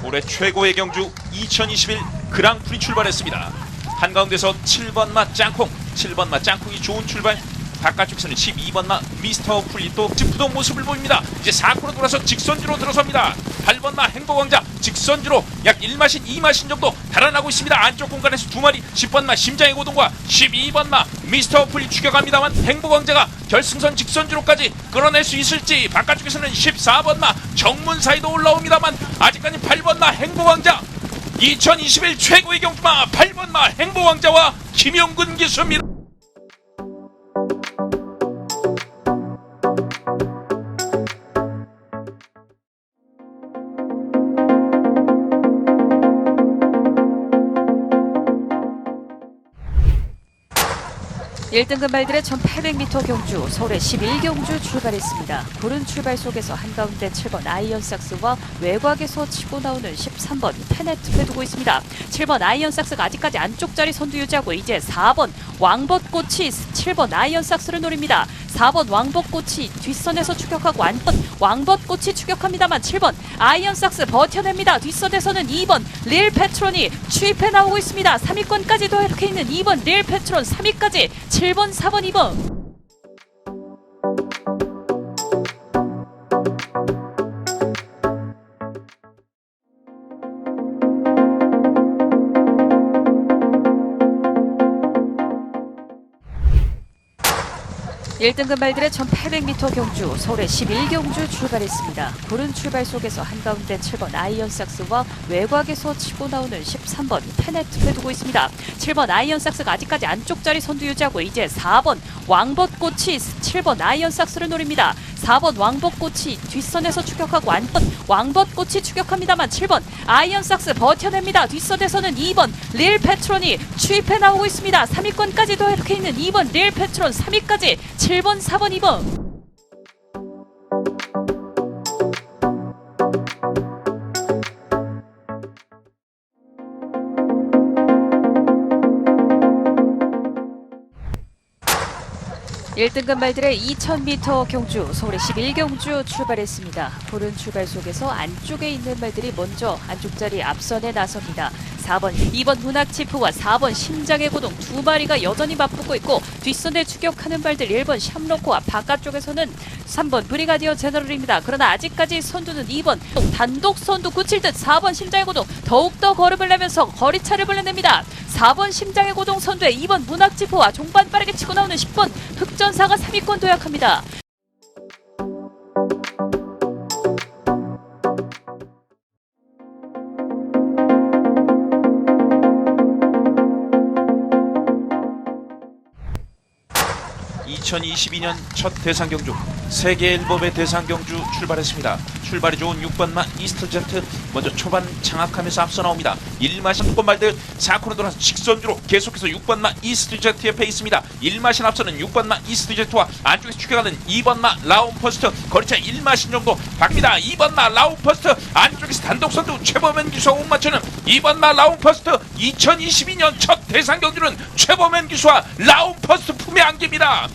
올해 최고의 경주 2021 그랑프리 출발했습니다. 한가운데서 7번마 짱콩, 7번마 짱콩이 좋은 출발. 바깥쪽에서는 12번마 미스터 풀리 또 짚푸던 모습을 보입니다. 이제 4코너 돌아서 직선주로 들어섭니다. 8번마 행복왕자 직선주로 약 1마신 2마신 정도 달아나고 있습니다. 안쪽 공간에서 2마리 10번마 심장의 고동과 12번마 미스터 풀리 추격합니다만 행복왕자가 결승선 직선주로까지 끌어낼 수 있을지. 바깥쪽에서는 14번마 정문사이도 올라옵니다만 아직까지 8번마 행복왕자 2021 최고의 경주마 8번마 행복왕자와 김영근 기수입니다. (1등급) 말들의 1800m 경주 서울의 11경주 출발했습니다. 고른 출발 속에서 한가운데 7번 아이언삭스와 외곽에서 치고 나오는 13번 페네트를 두고 있습니다. 7번 아이언삭스가 아직까지 안쪽 자리 선두 유지하고 이제 4번 왕벚꽃이 7번 아이언삭스를 노립니다. 4번 왕벚꽃이 뒷선에서 추격하고 왕벚꽃이 추격합니다만 7번 아이언삭스 버텨냅니다. 뒷선에서는 2번 릴 페트론이 추입해 나오고 있습니다. 3위권까지도 이렇게 있는 2번 릴 페트론 3위까지 7번 4번 2번. (1등급) 말들의 1800m 경주 서울의 11경주 출발했습니다. 고른 출발 속에서 한가운데 7번 아이언삭스와 외곽에서 치고 나오는 13번 페네트를 두고 있습니다. 7번 아이언삭스가 아직까지 안쪽 자리 선두 유지하고 이제 4번 왕벚꽃이 7번 아이언삭스를 노립니다. 4번 왕벚꽃이 뒷선에서 추격하고 왕벚꽃이 추격합니다만 7번 아이언삭스 버텨냅니다. 뒷선에서는 2번 릴 페트론이 추입해 나오고 있습니다. 3위권까지도 이렇게 있는 2번 릴 페트론 3위까지 7번 4번 2번. (1등급) 말들의 2000m 경주 서울의 11경주 출발했습니다. 고른 출발 속에서 안쪽에 있는 말들이 먼저 안쪽 자리 앞선에 나섭니다. 4번 2번 문학치프와 4번 심장의 고동 두 마리가 여전히 맞붙고 있고 뒷선에 추격하는 발들 1번 샴로코와 바깥쪽에서는 3번 브리가디어 제너럴입니다. 그러나 아직까지 선두는 2번 단독 선두 굳힐 듯 4번 심장의 고동 더욱더 걸음을 내면서 거리차를 벌려냅니다. 4번 심장의 고동 선두에 2번 문학지포와 종반 빠르게 치고 나오는 10번 흑전사가 3위권 도약합니다. (2022년) 첫 대상경주 세계일법의 대상경주 출발했습니다. 출발이 좋은 6번마 이스트제트 먼저 초반 장악하면서 앞서 나옵니다. 1마신 6번 말들 4코너 돌아서 직선주로 계속해서 6번마 이스트제트의 페이스입니다. 1마신 앞서는 6번마 이스트제트와 안쪽에서 추격하는 2번마 라운퍼스트 거리차 1마신 정도 박니다. 2번마 라운퍼스트 안쪽에서 단독선두 최범현 기수와 못 맞추는 2번마 라운퍼스트 2022년 첫 대상경주는 최범현 기수와 라운퍼스트 품에 안깁니다.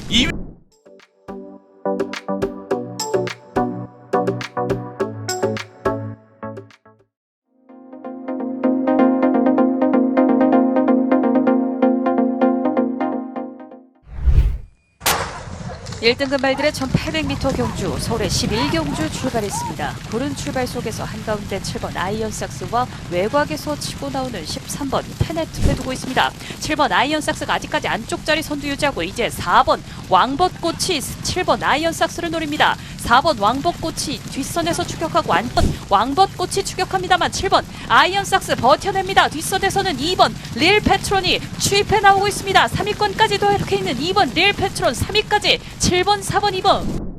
1등급 말들의 1800m 경주 서울의 11경주 출발했습니다. 구른 출발 속에서 한가운데 7번 아이언삭스와 외곽에서 치고 나오는 13번 페네트를 두고 있습니다. 7번 아이언삭스가 아직까지 안쪽 자리 선두 유지하고 이제 4번 왕벚꽃이 7번 아이언삭스를 노립니다. 4번 왕벚꽃이 뒷선에서 추격하고 왕벚꽃이 추격합니다만 7번 아이언삭스 버텨냅니다. 뒷선에서는 2번 릴 페트론이 추입해 나오고 있습니다. 3위권까지도 이렇게 있는 2번 릴 페트론 3위까지 7번 4번 2번